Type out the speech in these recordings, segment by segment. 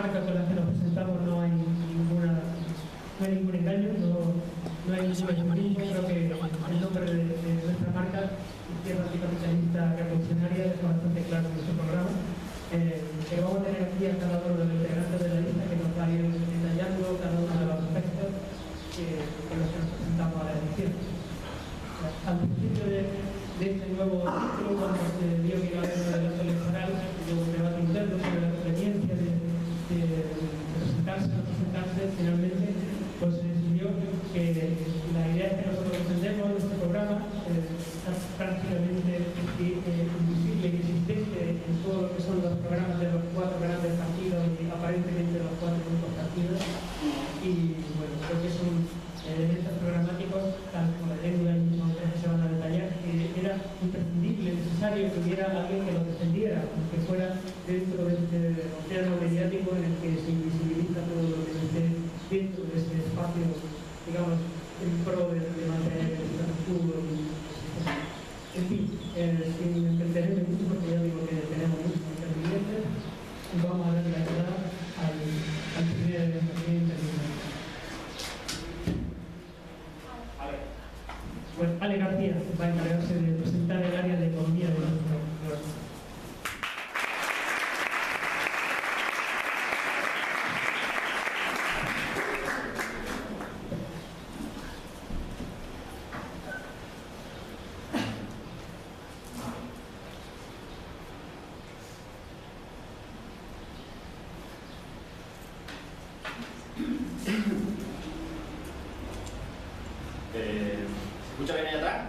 marca con la que nos presentamos no hay ningún engaño, no hay ningún eufemismo. Creo que el nombre de nuestra marca, Izquierda Anticapitalista Revolucionaria, es bastante claro en nuestro programa. Pero vamos a tener aquí a cada uno de los integrantes de la lista que nos va a ir detallando cada uno de los aspectos con los que nos presentamos a la elección. Al principio de este nuevo ciclo, cuando se vio que iba a haber un debate electoral, hubo un debate interno sobre la conveniencia de presentarse o no presentarse, finalmente pues se decidió que la idea que nosotros defendemos en este programa está prácticamente invisible y existente en todo lo que son los programas de los 4 grandes partidos y aparentemente los 4 grupos partidos. Y bueno, creo que son elementos programáticos, tal como la lengua y mismo que se van a detallar, que era imprescindible, necesario que hubiera alguien que lo defendiera, que fuera dentro de este océano mediático en el que se invisibiliza todo lo que esté dentro de ese espacio, digamos, en pro de mantener el status quo. En fin, sin entretenerme mucho, porque ya digo que tenemos muchos intervinientes, vamos a darle la entrada al primer interviniente. Pues Ale García va a encargarse de presentar el área de economía de nuestro. ¿Se escucha bien ahí atrás?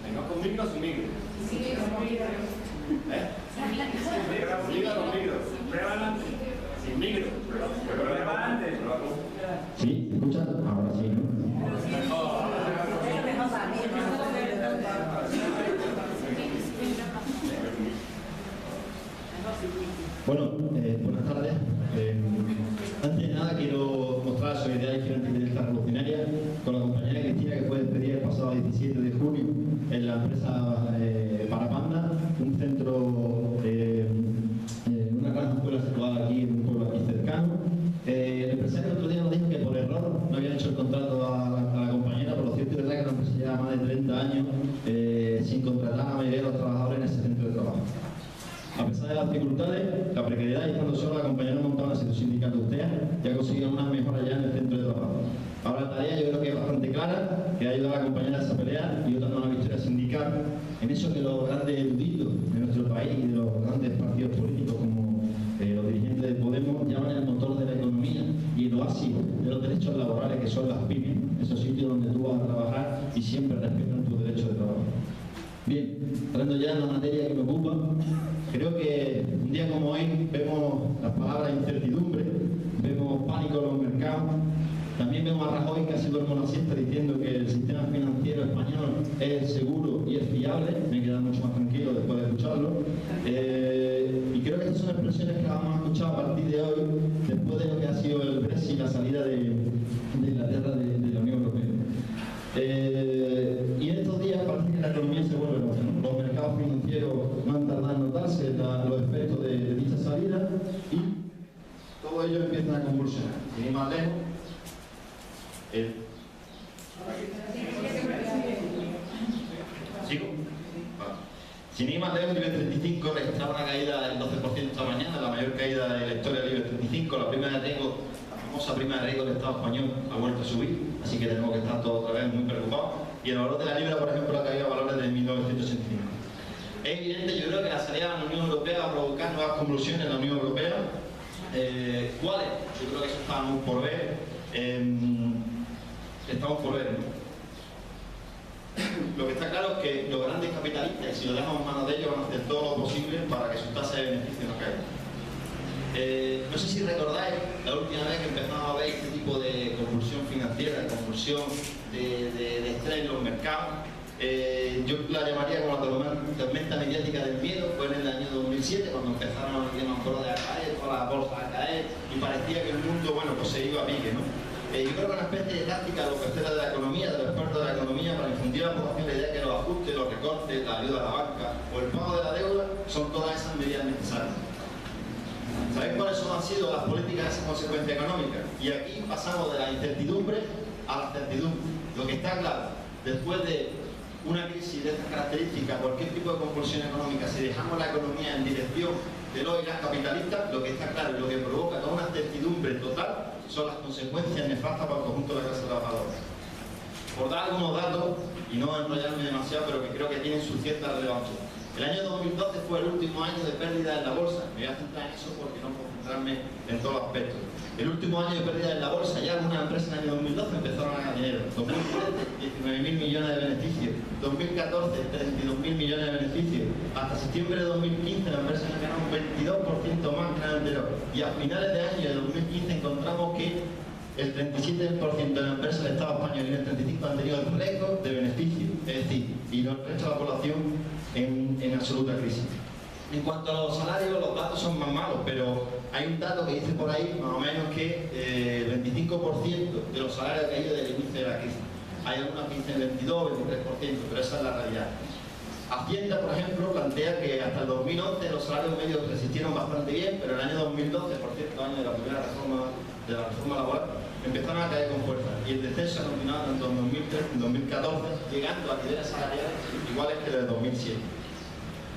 ¿Vengo con micro o sin micro? ¿Eh? ¿Sin micro o con micro? Sin micro. ¿Sí? ¿Se escucha? Ahora sí, ¿no? Bueno, buenas tardes. Antes de nada quiero mostrar la solidaridad y Izquierda Revolucionaria con la compañera Cristina, que fue despedida el pasado 17 de junio en la empresa Parapanda, un centro, una gran escuela situada aquí en un pueblo aquí cercano. El empresario el otro día nos dijo que por error no habían hecho el contrato a la compañera, pero lo cierto es verdad que la empresa lleva más de 30 años sin contratar a la mayoría de los trabajadores en ese centro de trabajo. A pesar de las dificultades, la precariedad y estando sola, la compañera no montaba una situación sindical de UTEA y ha conseguido unas mejoras ya en el centro de trabajo. Ahora la tarea yo creo que es bastante clara, que ha ayudado a la compañera a pelear y otra nueva victoria sindical en eso que los grandes eruditos de nuestro país y de los grandes partidos políticos como los dirigentes de Podemos llaman el motor de la economía y el oasis de los derechos laborales, que son las pymes, esos sitios donde tú vas a trabajar y siempre respetan tus derechos de trabajo. Bien, entrando ya en la materia que me ocupa, creo que un día como hoy vemos las palabras incertidumbre, vemos pánico en los mercados, también vemos a Rajoy que se duerme la siesta diciendo que el sistema financiero español es seguro y es fiable. Me queda mucho más tranquilo después de escucharlo. Y creo que estas son expresiones que vamos a escuchar a partir de hoy, después de lo que ha sido el Brexit, la salida de Inglaterra de la Unión Europea. Y en estos días parece que la economía se vuelve loca, ¿no? Los mercados financieros no han tardado en notarse los efectos de dicha salida y todo ello empieza a convulsionar. Sin ir más lejos, ¿sigo? Vale. Sin ir más lejos, el IBEX 35 registraba una caída del 12% esta mañana, la mayor caída de la historia del IBEX 35, la prima de riesgo, la famosa prima de riesgo del Estado español ha vuelto a subir, así que tenemos que estar todos otra vez muy preocupados. Y el valor de la libra, por ejemplo, ha caído a valores de 1985. Es evidente, yo creo que la salida de la Unión Europea va a provocar nuevas convulsiones en la Unión Europea. ¿Cuáles? Yo creo que eso estamos por ver. Estamos por ver, ¿no? Lo que está claro es que los grandes capitalistas, y si lo dejamos en manos de ellos, van a hacer todo lo posible para que su tasa de beneficio no caiga. No sé si recordáis la última vez que empezamos a ver este tipo de convulsión financiera, de convulsión de estrés en los mercados. Yo la llamaría como la tormenta mediática del miedo. Fue en el año 2007 cuando empezaron a caer, todas las bolsas a caer y parecía que el mundo, bueno, pues se iba a pique, ¿no? Yo creo que una especie de táctica de los expertos de la economía, de los expertos de la economía, para infundir a la población la idea que los ajustes, los recortes, la ayuda a la banca o el pago de la deuda son todas esas medidas necesarias. ¿Sabéis cuáles han sido las políticas de esa consecuencia económica? Y aquí pasamos de la incertidumbre a la certidumbre. Lo que está claro, después de una crisis de estas características, cualquier tipo de compulsión económica, si dejamos la economía en dirección de los y las capitalistas, lo que está claro y lo que provoca toda una certidumbre total son las consecuencias nefastas para el conjunto de la clase trabajadora. Por dar algunos datos, y no enrollarme demasiado, pero que creo que tienen su cierta relevancia. El año 2012 fue el último año de pérdida en la bolsa. Me voy a centrar en eso porque no puedo centrarme en todos los aspectos. El último año de pérdida en la bolsa, ya algunas empresas en el año 2012 empezaron a ganar dinero. 2013, 19.000 millones de beneficios. 2014, 32.000 millones de beneficios. Hasta septiembre de 2015 las empresas ganaron un 22% más que el año anterior. Y a finales de año de 2015 encontramos que el 37% de las empresas del Estado español y el 35% han tenido el récord de beneficios. Es decir, y el resto de la población en absoluta crisis. En cuanto a los salarios, los datos son más malos, pero hay un dato que dice por ahí, más o menos, que el 25% de los salarios ha caído desde el inicio de la crisis. Hay algunos que dicen 22, 23%, pero esa es la realidad. Hacienda, por ejemplo, plantea que hasta el 2011 los salarios medios resistieron bastante bien, pero en el año 2012, por cierto, año de la primera reforma laboral, empezaron a caer con fuerza. Y el descenso ha continuado tanto en 2013 y 2014, llegando a niveles salariales iguales que el de 2007.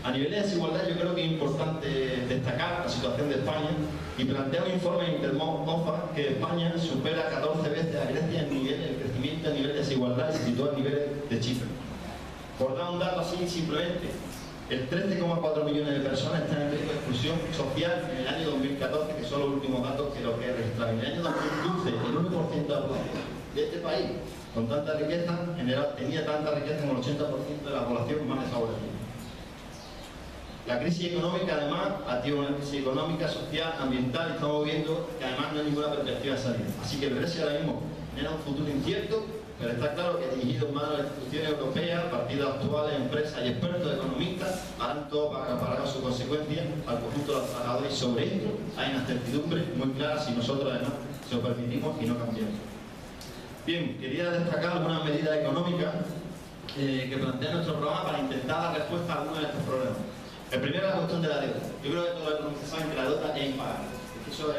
A nivel de desigualdad, yo creo que es importante destacar la situación de España y plantea un informe de Intermonfa que España supera 14 veces a Grecia en nivel de crecimiento a nivel de desigualdad y se sitúa a niveles de Chipre. Por dar un dato así, simplemente, el 13,4 millones de personas están en riesgo de exclusión social en el año 2014, que son los últimos datos que lo que he registrado. En el año 2015, el 1% de la población de este país, con tanta riqueza, tenía tanta riqueza como el 80% de la población más desfavorecida. La crisis económica, además, ha tenido una crisis económica, social, ambiental, y estamos viendo que además no hay ninguna perspectiva de salida. Así que el Brexit ahora mismo genera un futuro incierto, pero está claro que dirigido en manos de las instituciones europeas, partidos actuales, empresas y expertos economistas harán todo para parar sus consecuencias al conjunto de los trabajadores, y sobre esto hay una certidumbre muy clara si nosotros además se lo permitimos y no cambiamos. Bien, quería destacar algunas medidas económicas que plantea nuestro programa para intentar dar respuesta a algunos de estos problemas. El primero es la cuestión de la deuda. Yo creo que todos los economistas saben que la deuda es impagable. Eso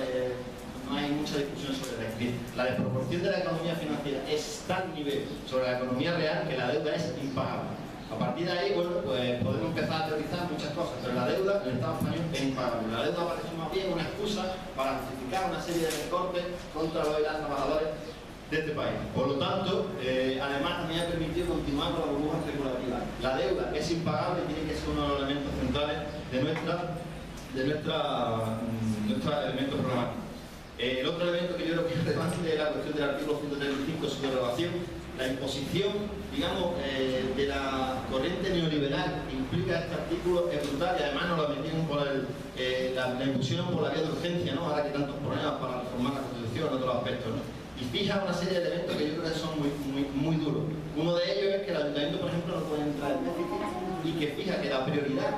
no hay mucha discusión sobre eso. La desproporción de la economía financiera es tal nivel sobre la economía real que la deuda es impagable. A partir de ahí, bueno, pues podemos empezar a teorizar muchas cosas, pero la deuda en el Estado español es impagable. La deuda parece más bien una excusa para justificar una serie de recortes contra los y las trabajadores de este país. Por lo tanto, además también ha permitido continuar con la burbuja especulativa. La deuda es impagable y tiene que ser uno de los elementos centrales de nuestro elemento programático. El otro elemento que yo creo que es relevante es la cuestión del artículo 135 de su derogación. La imposición, digamos, de la corriente neoliberal que implica este artículo es brutal, y además nos la metieron por la impusieron por la vía de urgencia, ¿no? Ahora que tantos problemas para reformar la Constitución en otros aspectos, ¿no? Y fija una serie de elementos que yo creo que son muy duros. Uno de ellos es que el ayuntamiento, por ejemplo, no puede entrar en déficit, y que fija que la prioridad,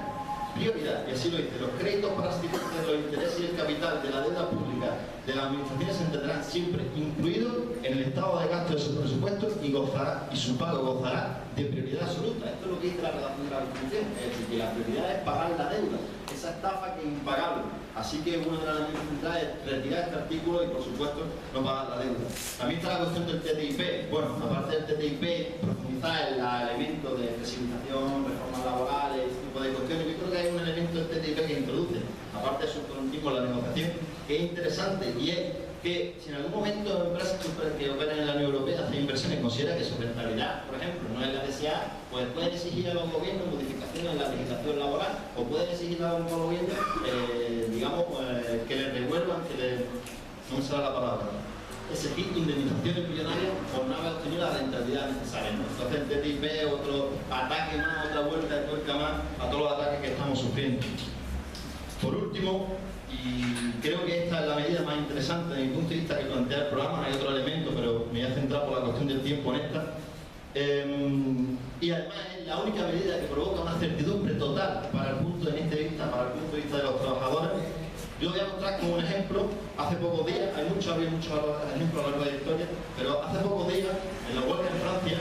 y así lo dice, los créditos para satisfacer los intereses y el capital de la deuda pública de las administraciones se tendrán siempre incluido en el estado de gasto de sus presupuestos y su pago gozará de prioridad absoluta. Esto es lo que dice la redacción de la Constitución, es decir, que la prioridad es pagar la deuda, esa estafa que es impagable. Así que uno de los elementos centrales es retirar este artículo y, por supuesto, no pagar la deuda. También está la cuestión del TTIP. Bueno, aparte del TTIP, profundizar en los elementos de flexibilización, reformas laborales, este tipo de cuestiones. Yo creo que hay un elemento del TTIP que introduce, aparte de su autonomismo en la negociación, que es interesante, y es que si en algún momento empresas que operan en la Unión Europea hacen inversiones y consideran que su rentabilidad, por ejemplo, no es la deseada, pues pueden exigir a los gobiernos modificaciones en la legislación laboral, o pueden exigir a los gobiernos, digamos, que les devuelvan, no me sale la palabra, exigir indemnizaciones millonarias por no haber obtenido la rentabilidad necesaria, ¿no? Entonces el TTIP es otro ataque más, otra vuelta de tuerca más a todos los ataques que estamos sufriendo. Por último, y creo que esta es la medida más interesante desde mi punto de vista que plantea el programa, hay otro elemento, pero me voy a centrar por la cuestión del tiempo en esta, y además es la única medida que provoca una certidumbre total para el punto de vista de los trabajadores. Yo voy a mostrar como un ejemplo, hace pocos días, hay muchos ejemplos a lo largo de la historia, pero hace pocos días, en la huelga en Francia,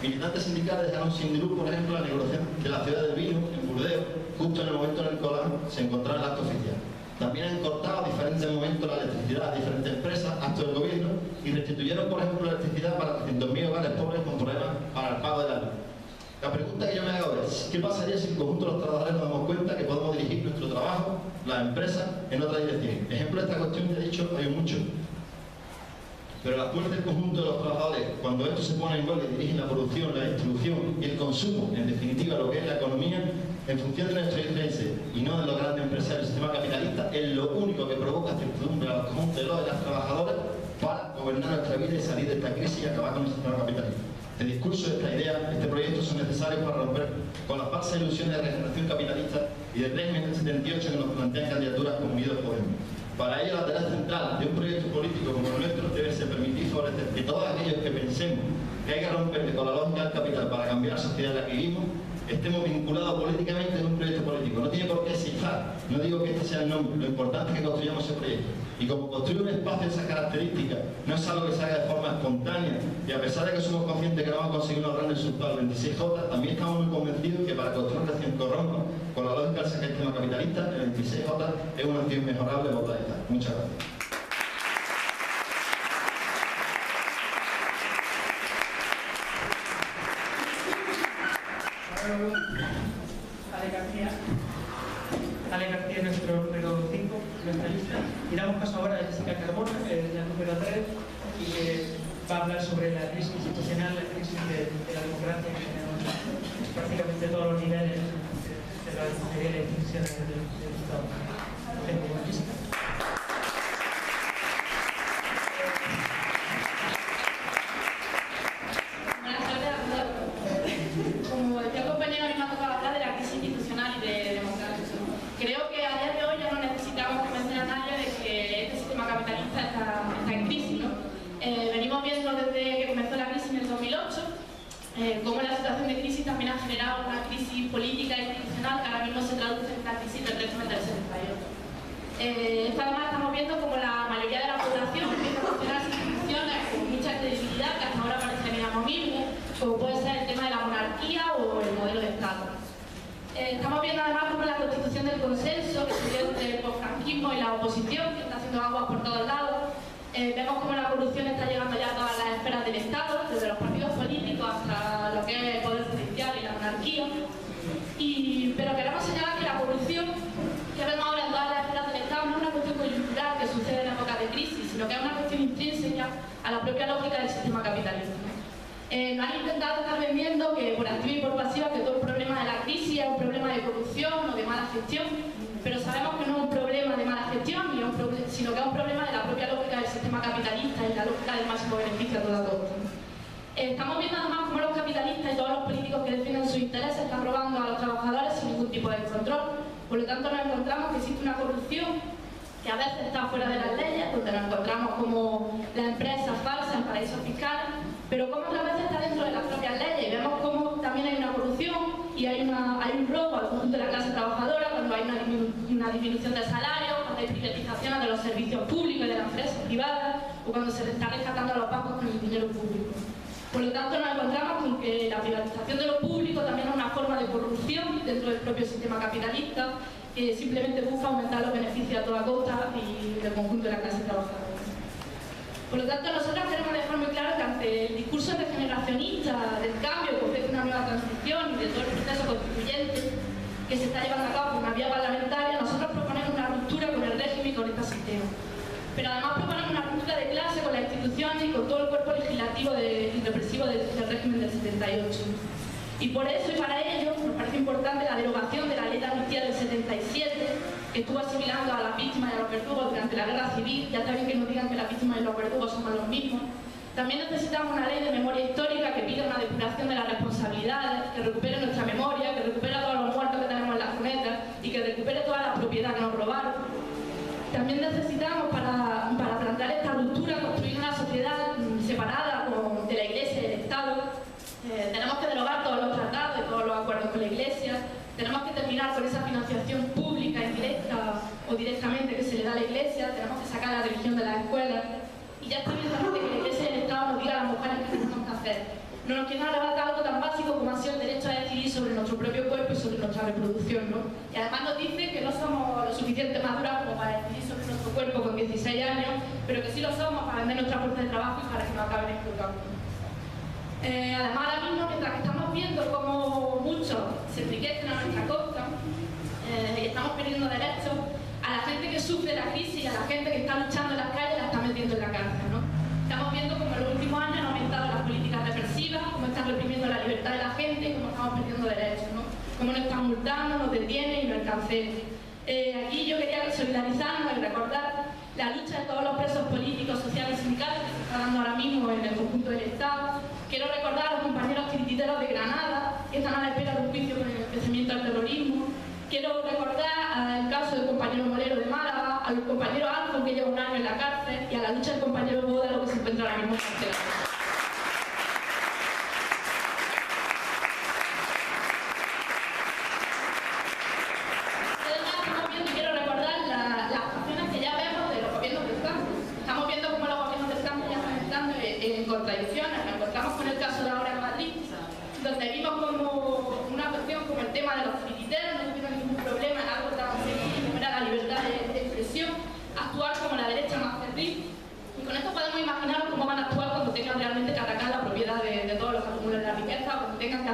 militantes sindicales dejaron sin luz, por ejemplo, la negociación de la ciudad del vino, en Burdeos, justo en el momento en el que se encontraba el acto oficial. También han cortado a diferentes momentos la electricidad a diferentes empresas, actos del gobierno, y restituyeron, por ejemplo, la electricidad para 300.000 hogares pobres con problemas para el pago de la luz. La pregunta que yo me hago es, ¿qué pasaría si el conjunto de los trabajadores nos damos cuenta que podemos dirigir nuestro trabajo, las empresas, en otra dirección? Ejemplo de esta cuestión que he dicho, hay muchos. Pero la fuerza del conjunto de los trabajadores, cuando esto se pone en huelga y dirigen la producción, la distribución y el consumo, en definitiva lo que es la economía, en función de nuestros intereses y no de los grandes empresarios del sistema capitalista, es lo único que provoca certidumbre a los conjuntos de los y las trabajadoras para gobernar nuestra vida y salir de esta crisis y acabar con el sistema capitalista. Este discurso, esta idea, este proyecto son necesarios para romper con las falsas ilusiones de regeneración capitalista y del régimen del 78 que nos plantean candidaturas como Unidos Podemos. Para ello, la tarea central de un proyecto político como el nuestro debe ser permitir favorecer que todos aquellos que pensemos que hay que romper con la lógica del capital para cambiar la sociedad en la que vivimos, estemos vinculados políticamente en un proyecto político. No tiene por qué cifrar, no digo que este sea el nombre, lo importante es que construyamos ese proyecto. Y como construir un espacio de esas características no es algo que se haga de forma espontánea, y a pesar de que somos conscientes que no vamos a conseguir unos grandes resultados del 26J, también estamos muy convencidos que para construir una nación que rompa con la lógica del sistema capitalista, el 26J es una acción mejorable de votar. Muchas gracias. Ale García, nuestro número 5, nuestra lista. Y damos paso ahora a Jessica Carmona, la número 3, y que va a hablar sobre la crisis institucional, la crisis de la democracia que tenemos prácticamente todos los niveles de las instituciones del Estado. Jessica. Buenas tardes a todos. Como decía el compañero, a mí me ha tocado hablar de la crisis institucional y de democracia. Creo que a día de hoy ya no necesitamos convencer a nadie de que este sistema capitalista está en crisis, ¿no? Venimos viendo desde que comenzó la crisis en el 2008 cómo la situación de crisis también ha generado una crisis política e institucional que ahora mismo se traduce en una crisis del régimen del 78. Además estamos viendo como la mayoría de la población empieza a cuestionar las instituciones con mucha credibilidad que hasta ahora parecen inamovibles, como puede ser el tema de la monarquía o el modelo de Estado. Estamos viendo además como la constitución del consenso que se dio entre el posfranquismo y la oposición, que está haciendo aguas por todos lados. Vemos como la corrupción está llegando ya a todas las esferas del Estado, desde los partidos políticos hasta lo que es el poder judicial y la monarquía. Pero queremos señalar que la corrupción que vemos ahora en todas las esferas del Estado no es una cuestión coyuntural que sucede en épocas de crisis, sino que es una cuestión intrínseca a la propia lógica del sistema capitalista. Nos han intentado estar vendiendo que por activa y por pasiva que todo el problema de la crisis es un problema de corrupción o de mala gestión, pero sabemos que no es un problema de mala gestión, sino que es un problema de la propia lógica del sistema capitalista y la lógica del máximo beneficio a toda costa. Estamos viendo además cómo los capitalistas y todos los políticos que defienden sus intereses están robando a los trabajadores sin ningún tipo de control. Por lo tanto, nos encontramos que existe una corrupción que a veces está fuera de las leyes, donde nos encontramos como las empresas falsas en paraísos fiscales, pero como otras veces está dentro de las propias leyes. Y vemos cómo también hay una corrupción y hay un robo al conjunto de la clase trabajadora cuando hay una disminución de salarios, cuando hay privatizaciones de los servicios públicos y de las empresas privadas, o cuando se está rescatando a los bancos con el dinero público. Por lo tanto, nos encontramos con que la privatización de lo público también es una forma de corrupción dentro del propio sistema capitalista, que simplemente busca aumentar los beneficios a toda costa y del conjunto de la clase trabajadora. Por lo tanto, nosotros queremos dejar muy claro que ante el discurso regeneracionista del cambio que ofrece una nueva transición y de todo el proceso constituyente que se está llevando a cabo por una vía parlamentaria, nosotros proponemos una ruptura con el régimen y con este sistema. Pero además proponemos una ruptura de clase con las instituciones y con todo el cuerpo legislativo y represivo del régimen del 78. Y por eso y para ello nos parece importante la derogación de la ley de amnistía del 77, que estuvo asimilando a las víctimas y a los verdugos durante la guerra civil. Ya está bien que nos digan que las víctimas y los verdugos somos los mismos. También necesitamos una ley de memoria histórica que pida una depuración de las responsabilidades, que recupere nuestra memoria, que recupere a todos los muertos que tenemos en las cunetas y que recupere toda la propiedad que nos robaron. También necesitamos, para plantear esta ruptura, construir una sociedad separada de la Iglesia y del Estado. Tenemos que derogar todos los tratados y todos los acuerdos con la Iglesia. Tenemos que terminar con esa financiación pública, indirecta o directamente que se le da a la Iglesia. Tenemos que sacar la religión de las escuelas. Y ya está bien que la Iglesia y el Estado nos digan a las mujeres qué tenemos que hacer. no nos quieren arrebatar algo tan básico como ha sido el derecho a decidir sobre nuestro propio cuerpo y sobre nuestra reproducción, ¿no? Y además nos dicen que no somos lo suficientemente maduras como para decidir sobre nuestro cuerpo con 16 años, pero que sí lo somos para vender nuestra fuerza de trabajo y para que nos acaben explotando. Además, ahora mismo, mientras que estamos viendo cómo muchos se enriquecen a nuestra costa y estamos perdiendo derechos, a la gente que sufre la crisis y a la gente que está luchando en las calles la están metiendo en la cárcel, ¿no? Estamos viendo cómo en los últimos años han aumentado las políticas represivas, cómo están reprimiendo la libertad de la gente y cómo estamos perdiendo derechos, ¿no? Cómo nos están multando, nos detienen y nos encarcelan. Aquí yo quería solidarizarnos y recordar la lucha de todos los presos políticos, sociales y sindicales que se está dando ahora mismo en el conjunto del Estado. Quiero recordar a los compañeros tirititeros de Granada que están a la espera de un juicio por el enriquecimiento del terrorismo. Quiero recordar el caso del compañero Molero de Málaga, al compañero Alfon que lleva un año en la cárcel y a la lucha del compañero Bódalo que se encuentra ahora mismo encarcelado. Contradicciones. Nos encontramos con el caso de ahora en Madrid, donde vimos como una cuestión como el tema de los tirititeros no tuvieron ningún problema en algo tan sencillo como era la libertad de expresión, actuar como la derecha más terrible. Y con esto podemos imaginar cómo van a actuar cuando tengan realmente que atacar la propiedad de todos los que acumulan la riqueza, o cuando tengan que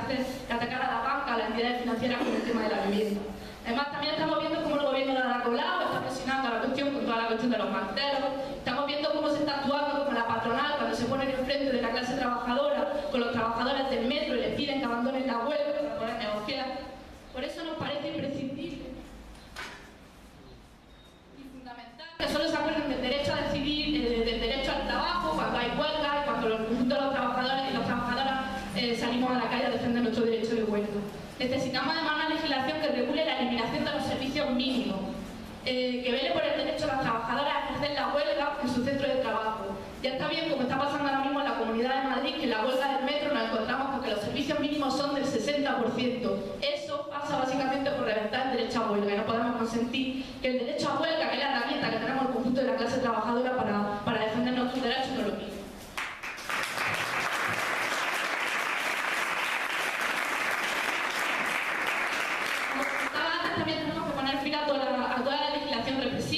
atacar a la banca, a las entidades financieras con el tema de la vivienda. Además, también estamos viendo cómo el gobierno de Ada Colau está presionando a la cuestión con toda la cuestión de los marteros. Estamos viendo cómo se está actuando con la patronal cuando se ponen enfrente de la clase trabajadora, con los trabajadores del metro y les piden que abandonen la huelga para poder negociar. Por eso nos parece imprescindible y fundamental que solo se acuerden del derecho a decidir, del derecho al trabajo, cuando hay huelga y cuando los conjuntos de los trabajadores y las trabajadoras salimos a la calle a defender nuestro derecho de huelga. Necesitamos además una legislación que regule la eliminación de los servicios mínimos, que vele por el derecho de las trabajadoras a ejercer la huelga en su centro de trabajo. Ya está bien, como está pasando ahora mismo en la Comunidad de Madrid, que en la huelga del metro nos encontramos con que los servicios mínimos son del 60%. Eso pasa básicamente por reventar el derecho a huelga y no podemos consentir que el derecho a huelga, que es la herramienta que tenemos el conjunto de la clase trabajadora para defender nuestros derechos, no lo quite.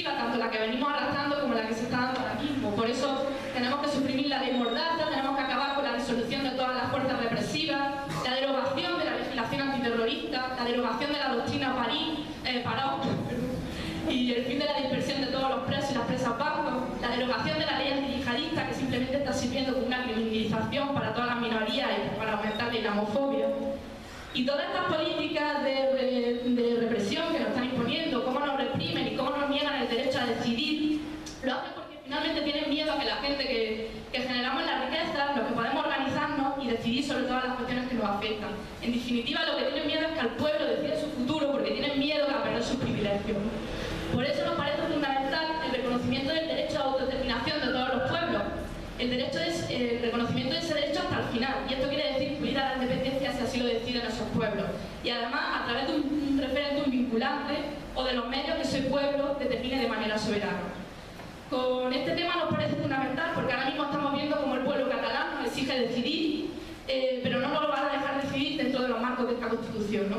Tanto la que venimos arrastrando como la que se está dando ahora mismo. Por eso tenemos que suprimir la ley Mordaza, tenemos que acabar con la disolución de todas las fuerzas represivas, la derogación de la legislación antiterrorista, la derogación de la doctrina Paró y el fin de la dispersión de todos los presos y las presas bancos, la derogación de la ley antiyihadista que simplemente está sirviendo como una criminalización para todas las minorías y para aumentar la islamofobia. Y todas estas políticas de represión que nos están imponiendo, cómo nos reprimen y cómo nos niegan el derecho a decidir, lo hacen porque finalmente tienen miedo a que la gente que generamos la riqueza, los que podemos organizarnos y decidir sobre todas las cuestiones que nos afectan. En definitiva, lo que tienen miedo es que el pueblo decida su futuro porque tienen miedo a perder sus privilegios. Por eso nos parece fundamental el reconocimiento del derecho a autodeterminación de todos los pueblos. El reconocimiento de ese derecho hasta el final, y esto quiere decir incluir a la independencia si así lo deciden esos pueblos, y además a través de un referéndum vinculante o de los medios que ese pueblo determine de manera soberana. Con este tema nos parece fundamental porque ahora mismo estamos viendo cómo el pueblo catalán nos exige decidir, pero no nos lo van a dejar decidir dentro de los marcos de esta Constitución, ¿no?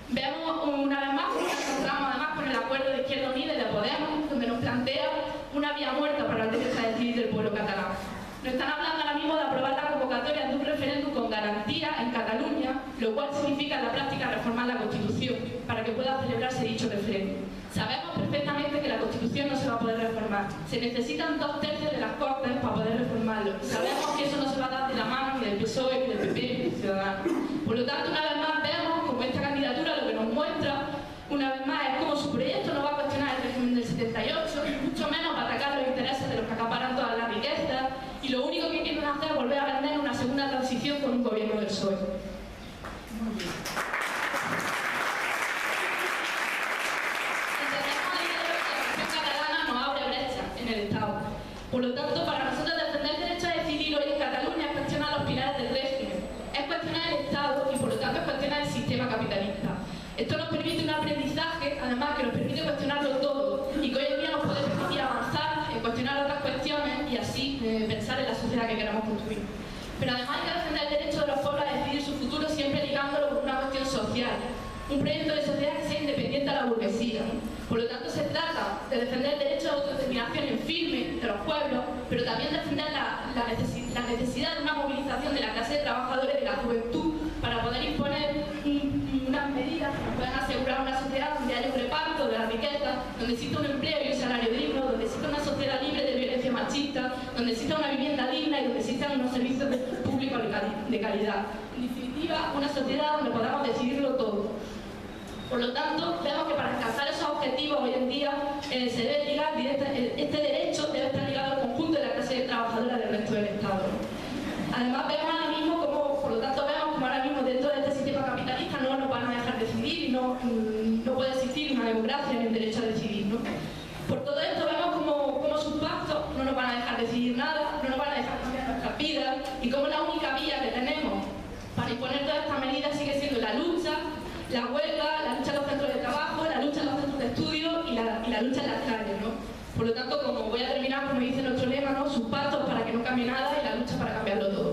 Vemos una vez más cómo nos encontramos además con el acuerdo de Izquierda Unida y de Podemos, donde nos plantea una vía muerta para el derecho a decidir del pueblo catalán. Nos están hablando ahora mismo de aprobar la convocatoria de un referéndum con garantía en Cataluña, lo cual significa en la práctica reformar la Constitución para que pueda celebrarse dicho referéndum. Sabemos perfectamente que la Constitución no se va a poder reformar. Se necesitan 2/3 de las Cortes para poder reformarlo. Sabemos que eso no se va a dar de la mano ni del PSOE, ni del PP, ni de Ciudadanos. Por lo tanto, una vez más vemos como esta candidatura lo que nos muestra, una vez más, es como su proyecto no va a cuestionar el régimen del 78, mucho menos va a atacar los intereses de los que acaparan todas las riquezas, y lo único que quieren hacer es volver a vender una segunda transición con un gobierno del PSOE. Entendemos a día de hoy que la Constitución catalana nos abre brecha en el Estado. Por lo tanto, para nosotros defender el derecho a decidir hoy en Cataluña es cuestionar los pilares del régimen, es cuestionar el Estado y por lo tanto es cuestionar el sistema capitalista. Esto nos permite un aprendizaje, además, que nos permite cuestionarlo todo y que hoy en día nos puede permitir avanzar en cuestionar otras cuestiones y así pensar en la sociedad que queramos construir. Pero además hay que defender el derecho de los social, un proyecto de sociedad que sea independiente a la burguesía. Por lo tanto, se trata de defender el derecho de autodeterminación en firme de los pueblos, pero también defender la necesidad de una movilización de la clase de trabajadores, de la juventud, para poder imponer unas medidas que puedan asegurar una sociedad donde haya un reparto de la riqueza, donde exista un empleo y un salario digno, donde exista una sociedad libre de violencia machista, donde exista una vivienda digna y donde existan unos servicios públicos de calidad. En definitiva, una sociedad donde podamos decidirlo todo. Por lo tanto, vemos que para alcanzar esos objetivos hoy en día se debe ligar este derecho debe estar ligado al conjunto de la clase trabajadora del resto del Estado. Además, vemos ahora mismo como ahora mismo dentro de este sistema capitalista no nos van a dejar decidir y no puede existir una democracia ni el derecho a decidir, ¿no? Por todo esto vemos como sus pactos no nos van a dejar decidir nada, no nos van a dejar cambiar nuestras vidas y como la única vía que tenemos para imponer todas estas medidas sigue siendo la lucha, la huelga, la lucha en los centros de trabajo, la lucha en los centros de estudio y la lucha en las calles, ¿no? Por lo tanto, como voy a terminar, como dice nuestro lema, ¿no? Sus pactos para que no cambie nada y la lucha para cambiarlo todo.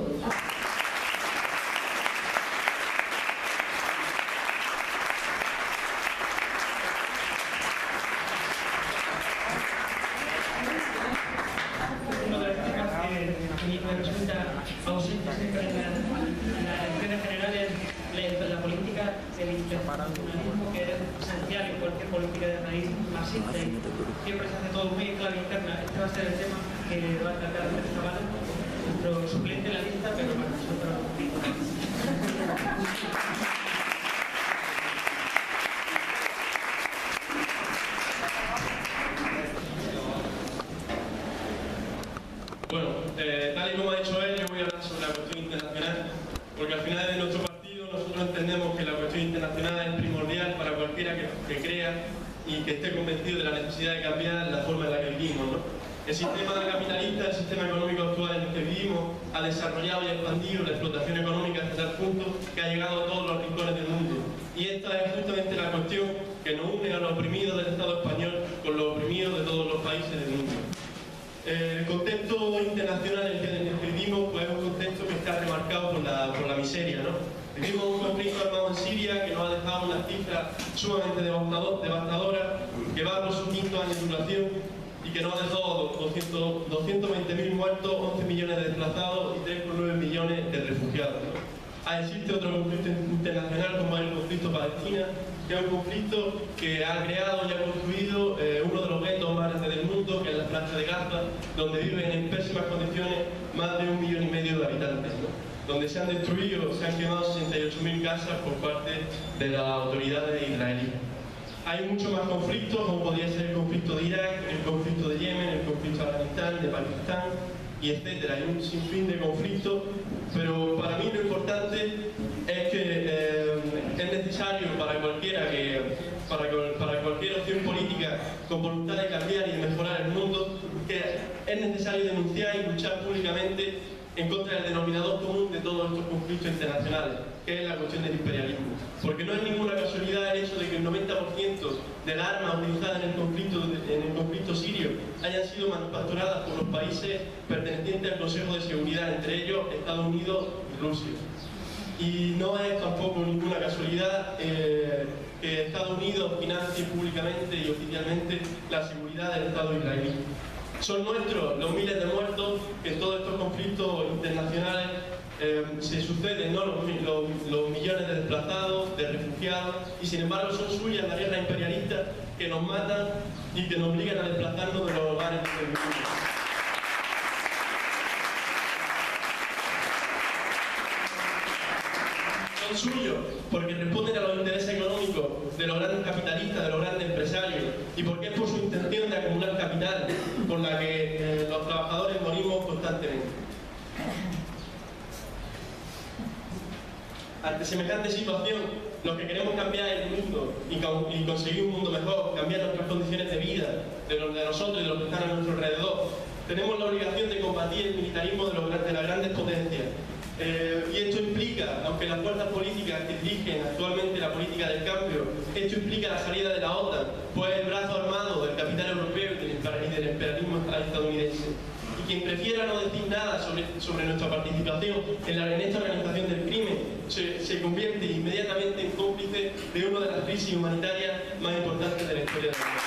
Me resulta ausente siempre en las elecciones generales la política del internacionalismo, que es esencial en cualquier política de raíz marxista. Siempre se hace todo muy en clave interna. Este va a ser el tema que va a tratar Andrés Zavala, nuestro suplente en la lista, pero para nosotros Bueno, tal y como ha dicho él, yo voy a hablar sobre la cuestión internacional, porque al final de nuestro partido nosotros entendemos que la cuestión internacional es primordial para cualquiera que crea y que esté convencido de la necesidad de cambiar la forma en la que vivimos, ¿no? El sistema capitalista, el sistema económico actual en el que vivimos, ha desarrollado y expandido la explotación económica hasta tal punto que ha llegado a todos los rincones del mundo. Y esta es justamente la cuestión que nos une a los oprimidos del Estado español con los oprimidos de todos los países del mundo. El contexto internacional en el que vivimos pues, es un contexto que está remarcado por la miseria, ¿no? Vivimos un conflicto armado en Siria que nos ha dejado una cifra sumamente devastadora, que va por su 5º año de duración y que nos ha dejado 220.000 muertos, 11 millones de desplazados y 3,9 millones de refugiados, ¿no? Existe otro conflicto internacional como es el conflicto Palestina, que es un conflicto que ha creado y ha construido uno de los guetos más grandes del mundo, que es la Franja de Gaza, donde viven en pésimas condiciones más de 1,5 millones de habitantes, ¿no? Donde se han destruido, se han quemado 68.000 casas por parte de las autoridades israelíes. Hay muchos más conflictos, como podría ser el conflicto de Irak, el conflicto de Yemen, el conflicto de Afganistán, de Pakistán, y etcétera. Hay un sinfín de conflictos, pero para mí lo importante es que es necesario para cualquier opción política con voluntad de cambiar y de mejorar el mundo, que es necesario denunciar y luchar públicamente en contra del denominador común de todos estos conflictos internacionales, que es la cuestión del imperialismo. Porque no es ninguna casualidad el hecho de que el 90% de las armas utilizadas en el conflicto sirio hayan sido manufacturadas por los países pertenecientes al Consejo de Seguridad, entre ellos Estados Unidos y Rusia. Y no es tampoco ninguna casualidad que Estados Unidos financie públicamente y oficialmente la seguridad del Estado israelí. Son nuestros los miles de muertos que en todos estos conflictos internacionales se suceden, ¿no? Los millones de desplazados, de refugiados, y sin embargo son suyas las guerras imperialistas que nos matan y que nos obligan a desplazarnos de los hogares del mundo. Son suyos porque responden a los intereses económicos de los grandes capitalistas, de los grandes empresarios, y porque es por su intención de acumular capital por la que los trabajadores morimos constantemente. Ante semejante situación, los que queremos cambiar el mundo y conseguir un mundo mejor, cambiar nuestras condiciones de vida, de nosotros y de los que están a nuestro alrededor, tenemos la obligación de combatir el militarismo de las grandes potencias. Y esto implica, aunque las fuerzas políticas que dirigen actualmente la política del cambio, esto implica la salida de la OTAN, pues el brazo armado del capital europeo y del imperialismo estadounidense. Y quien prefiera no decir nada sobre nuestra participación en esta organización del crimen, se convierte inmediatamente en cómplice de una de las crisis humanitarias más importantes de la historia del mundo.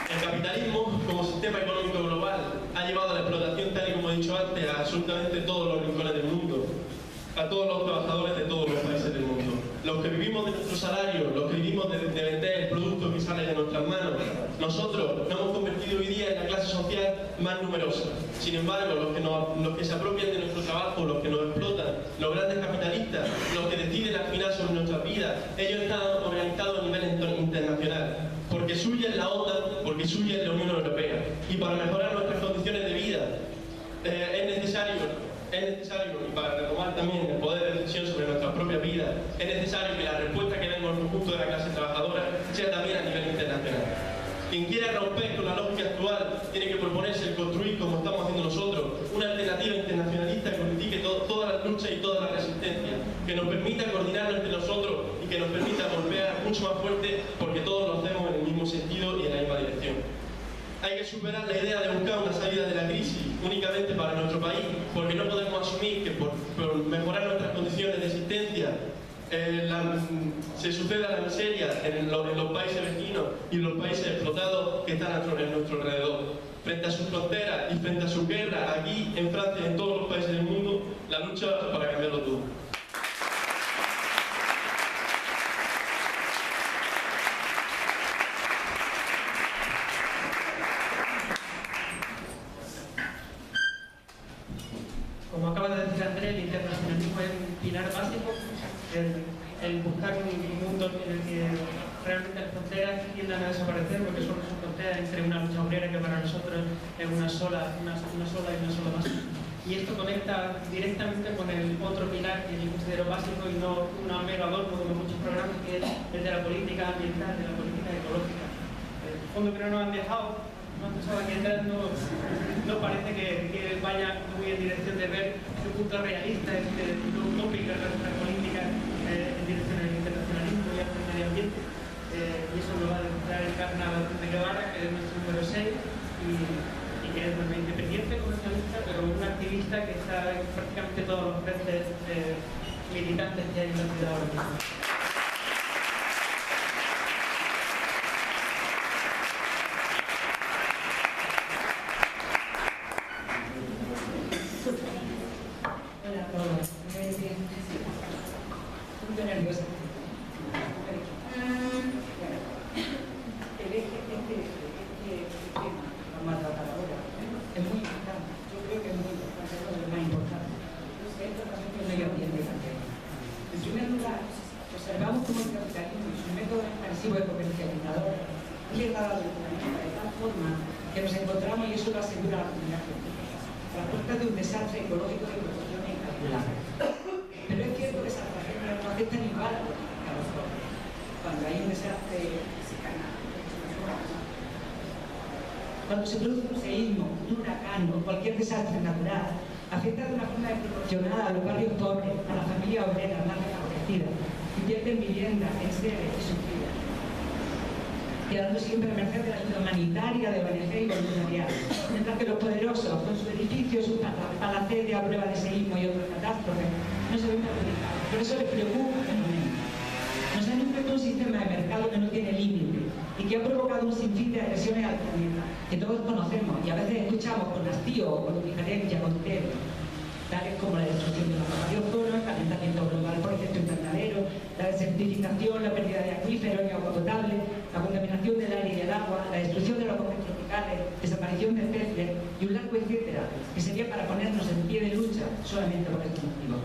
El capitalismo, como sistema económico global, ha llevado a la explotación, tal y como he dicho antes, a absolutamente todos los rincones del mundo, a todos los trabajadores de todos los países del mundo. Los que vivimos de nuestro salario, los que vivimos de vender el producto que sale de nuestras manos, nosotros nos hemos convertido hoy día en la clase social más numerosa. Sin embargo, los que se apropian de nuestro trabajo, los que nos explotan, los grandes capitalistas, los que deciden al final sobre nuestras vidas, ellos están organizados a nivel internacional. Porque suya es la OTAN, porque suya es la Unión Europea. Y para mejorar nuestras condiciones de vida es necesario, y para retomar también el poder de decisión sobre nuestras propias vidas, es necesario que la respuesta que demos al conjunto de la clase trabajadora sea también a nivel internacional. Quien quiera romper con la lógica actual tiene que proponerse el construir, como estamos haciendo nosotros, una alternativa internacionalista que unifique todas las luchas y todas las resistencias, que nos permita coordinarnos entre nosotros y que nos permita golpear mucho más fuerte, porque todos lo hacemos en el mismo sentido y en la misma dirección. Hay que superar la idea de buscar una salida de la crisis únicamente para nuestro país, porque no podemos asumir que por mejorar nuestras condiciones de existencia se suceda la miseria en los países vecinos y en los países explotados que están en nuestro alrededor. Frente a sus fronteras y frente a su guerra, aquí en Francia y en todos los países del mundo, la lucha para cambiarlo todo. Como acaba de decir Andrés, el internacionalismo es un pilar básico, el buscar un mundo en el que realmente las fronteras tiendan a desaparecer, porque solo son fronteras entre una lucha obrera que para nosotros es una sola y una sola más. Y esto conecta directamente con el otro pilar que yo considero básico y no un mero adorno como muchos programas, que es el de la política ambiental, de la política ecológica. El fondo que no nos han dejado, más cosas aquí atrás, no parece que vaya muy en dirección de ver su punto realista, lo utópico de nuestra política en dirección al internacionalismo y al medio ambiente. Y eso lo va a demostrar el Carnaval de Guevara, que es nuestro número 6, y que es una independiente comercialista, pero un activista que está en prácticamente todos los frentes militantes que hay en la ciudad ahora mismo. Observamos cómo el capitalismo y su método expansivo y comercializador han llegado al planeta de tal forma que nos encontramos, y eso lo asegura la comunidad científica, a la puerta de un desastre ecológico de proporciones incalculables. Pero es cierto que esas tragedias no afectan igual a los jóvenes. Cuando hay un desastre, cuando se produce un seísmo, un huracán o cualquier desastre natural, afecta de una forma desproporcionada a los barrios pobres, a las familias obreras más desfavorecidas, que pierden vivienda, enseres y sus vidas, quedando siempre a merced de la ayuda humanitaria, de ONG y voluntariado, mientras que los poderosos, con sus edificios, sus palacetes a prueba de seísmo y otras catástrofes, no se ven perjudicados. Por eso les preocupa el momento. Nos han impuesto un sistema de mercado que no tiene límite y que ha provocado un sinfín de agresiones al planeta, que todos conocemos y a veces escuchamos con hastío o con indiferencia, con temor, tales como la destrucción de la capa de ozono, el calentamiento global por efecto invernadero, la desertificación, la pérdida de acuíferos y agua potable, la contaminación del aire y del agua, la destrucción de los bosques tropicales, desaparición de especies y un largo etcétera, que sería para ponernos en pie de lucha solamente por este motivo.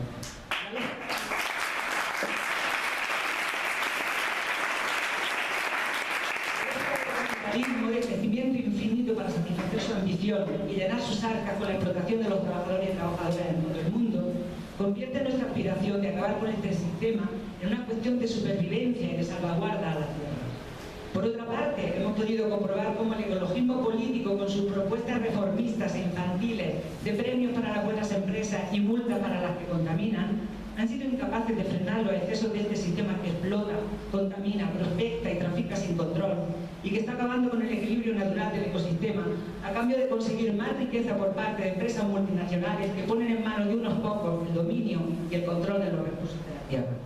De crecimiento infinito para satisfacer su ambición y llenar sus arcas con la explotación de los trabajadores y trabajadoras en todo el mundo, convierte nuestra aspiración de acabar con este sistema en una cuestión de supervivencia y de salvaguarda a la tierra. Por otra parte, hemos podido comprobar cómo el ecologismo político, con sus propuestas reformistas e infantiles de premios para las buenas empresas y multas para las que contaminan, han sido incapaces de frenar los excesos de este sistema que explota, contamina, prospecta y trafica sin control, y que está acabando con el equilibrio natural del ecosistema a cambio de conseguir más riqueza por parte de empresas multinacionales que ponen en manos de unos pocos el dominio y el control de los recursos de la tierra.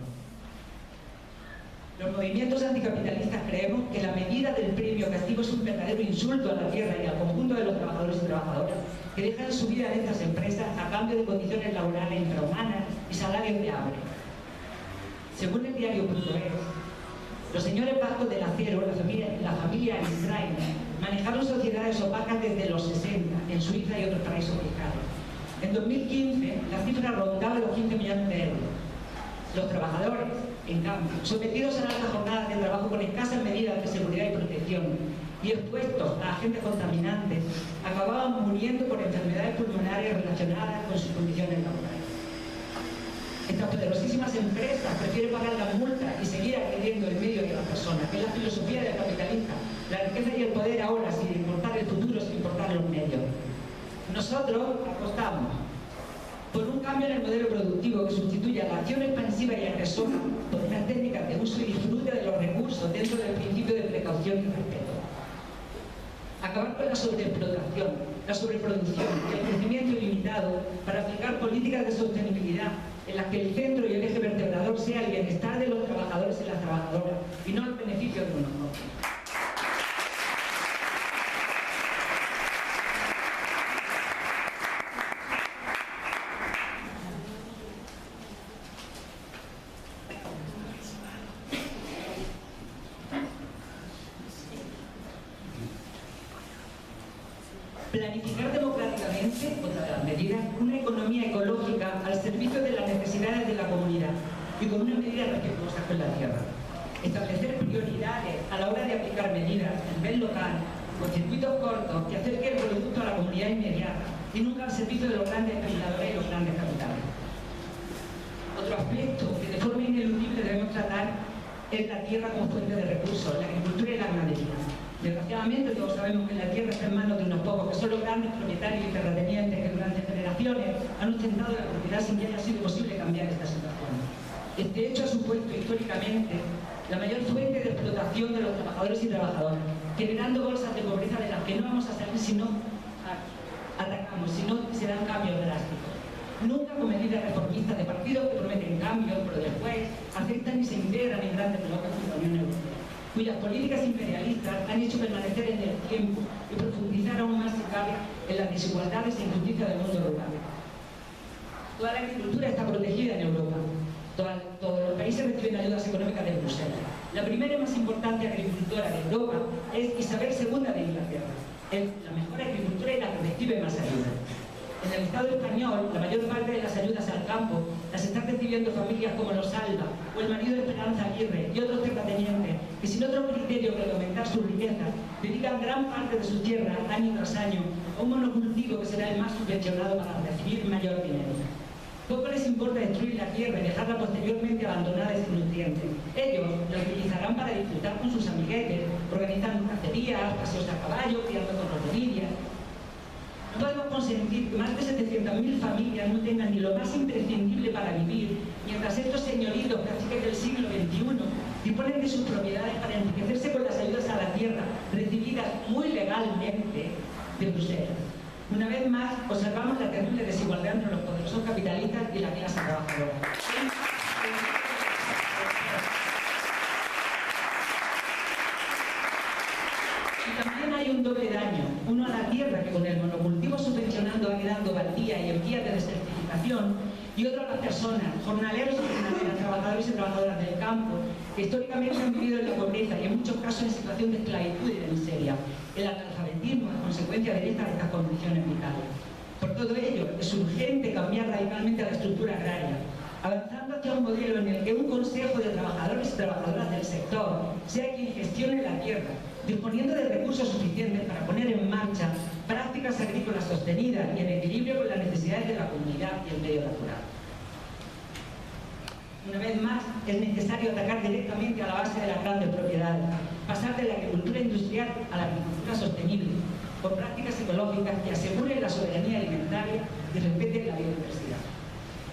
Los movimientos anticapitalistas creemos que la medida del premio castigo es un verdadero insulto a la tierra y al conjunto de los trabajadores y trabajadoras que dejan su vida en estas empresas a cambio de condiciones laborales infrahumanas y salarios de hambre. Según el diario.es, los señores vascos del acero, la familia Israel, manejaron sociedades opacas desde los 60 en Suiza y otros paraísos fiscales. En 2015, la cifra rondaba los 15 millones de euros. Los trabajadores, en cambio, sometidos a largas jornadas de trabajo con escasas medidas de seguridad y protección y expuestos a agentes contaminantes, acababan muriendo por enfermedades pulmonares relacionadas con sus condiciones laborales. Estas poderosísimas empresas prefieren pagar las multas y seguir agrediendo el medio y a la persona, que es la filosofía del capitalista, la riqueza y el poder ahora sin importar el futuro, sin importar los medios. Nosotros apostamos por un cambio en el modelo productivo que sustituya la acción expansiva y agresora por unas técnicas de uso y disfrute de los recursos dentro del principio de precaución y respeto. Acabar con la sobreexplotación, la sobreproducción y el crecimiento ilimitado para aplicar políticas de sostenibilidad en las que el centro y el eje vertebrador sea el bienestar de los trabajadores y las trabajadoras y no el beneficio de unos pocos. Planificar democráticamente, otra de las medidas, una economía ecológica al servicio de las necesidades de la comunidad y con una medida respetuosa con la tierra. Establecer prioridades a la hora de aplicar medidas a nivel local, con circuitos cortos que acerquen el producto a la comunidad inmediata y nunca al servicio de los grandes especuladores y los grandes capitales. Otro aspecto que de forma ineludible debemos tratar es la tierra como fuente de recursos, la agricultura y la ganadería. Desgraciadamente todos sabemos que la tierra está en manos de unos pocos, que son los grandes propietarios y terratenientes que durante generaciones han ostentado la propiedad sin que haya sido posible cambiar esta situación. Este hecho ha supuesto históricamente la mayor fuente de explotación de los trabajadores y trabajadoras, generando bolsas de pobreza de las que no vamos a salir si no atacamos, si no se dan cambios drásticos. Nunca con medidas reformistas de partidos que prometen cambios, pero después aceptan y se integran en grandes bloques de la Unión Europea, cuyas políticas imperialistas han hecho permanecer en el tiempo y profundizar aún más si cabe en las desigualdades e injusticia del mundo rural. Toda la agricultura está protegida en Europa. Todos los países reciben ayudas económicas de Bruselas. La primera y más importante agricultora de Europa es Isabel II de Inglaterra. Es la mejor agricultura y la que recibe más ayudas. En el Estado español, la mayor parte de las ayudas al campo las están recibiendo familias como los Alba o el marido de Esperanza Aguirre y otros terratenientes que sin otro criterio que aumentar su riqueza dedican gran parte de su tierra año tras año a un monocultivo que será el más subvencionado para recibir mayor dinero. Poco les importa destruir la tierra y dejarla posteriormente abandonada y sin nutrientes. Ellos la utilizarán para disfrutar con sus amiguetes, organizando cacerías, paseos a caballo, criando con de lidia. No podemos consentir que más de 700.000 familias no tengan ni lo más imprescindible para vivir, mientras estos señoritos caciques del siglo XXI disponen de sus propiedades para enriquecerse con las ayudas a la tierra recibidas muy legalmente de Bruselas. Una vez más, observamos la terrible desigualdad entre los poderosos capitalistas y la clase trabajadora. Y también hay un doble daño. Uno a la tierra, que con el monocultivo subvencionando va quedando baldía y en vías de desertificación, y otro a las personas, jornaleros y jornaleras, trabajadores y trabajadoras del campo, que históricamente han vivido en la pobreza y en muchos casos en situación de esclavitud y de miseria, el analfabetismo a consecuencia de estas condiciones vitales. Por todo ello, es urgente cambiar radicalmente la estructura agraria, avanzando hacia un modelo en el que un consejo de trabajadores y trabajadoras del sector sea quien gestione la tierra, disponiendo de recursos suficientes para poner en marcha prácticas agrícolas sostenidas y en equilibrio con las necesidades de la comunidad y el medio natural. Una vez más, es necesario atacar directamente a la base de las grandes propiedades, pasar de la agricultura industrial a la agricultura sostenible, con prácticas ecológicas que aseguren la soberanía alimentaria y respeten la biodiversidad.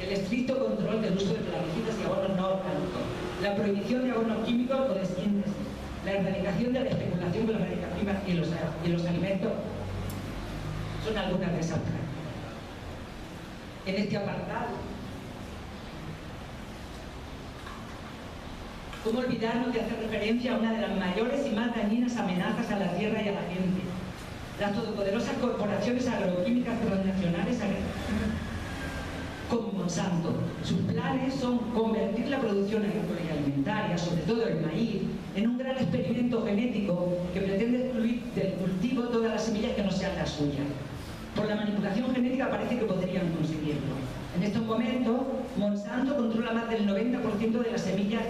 El estricto control del uso de plaguicidas y abonos no orgánicos, la prohibición de abonos químicos o de síntesis, la erradicación de la especulación con las materias primas y los alimentos son algunas de esas prácticas. En este apartado, ¿cómo olvidarnos de hacer referencia a una de las mayores y más dañinas amenazas a la tierra y a la gente? Las todopoderosas corporaciones agroquímicas transnacionales como Monsanto. Sus planes son convertir la producción agrícola y alimentaria, sobre todo el maíz, en un gran experimento genético que pretende excluir del cultivo todas las semillas que no sean las suyas. Por la manipulación genética parece que podrían conseguirlo. En estos momentos, Monsanto controla más del 90% de las semillas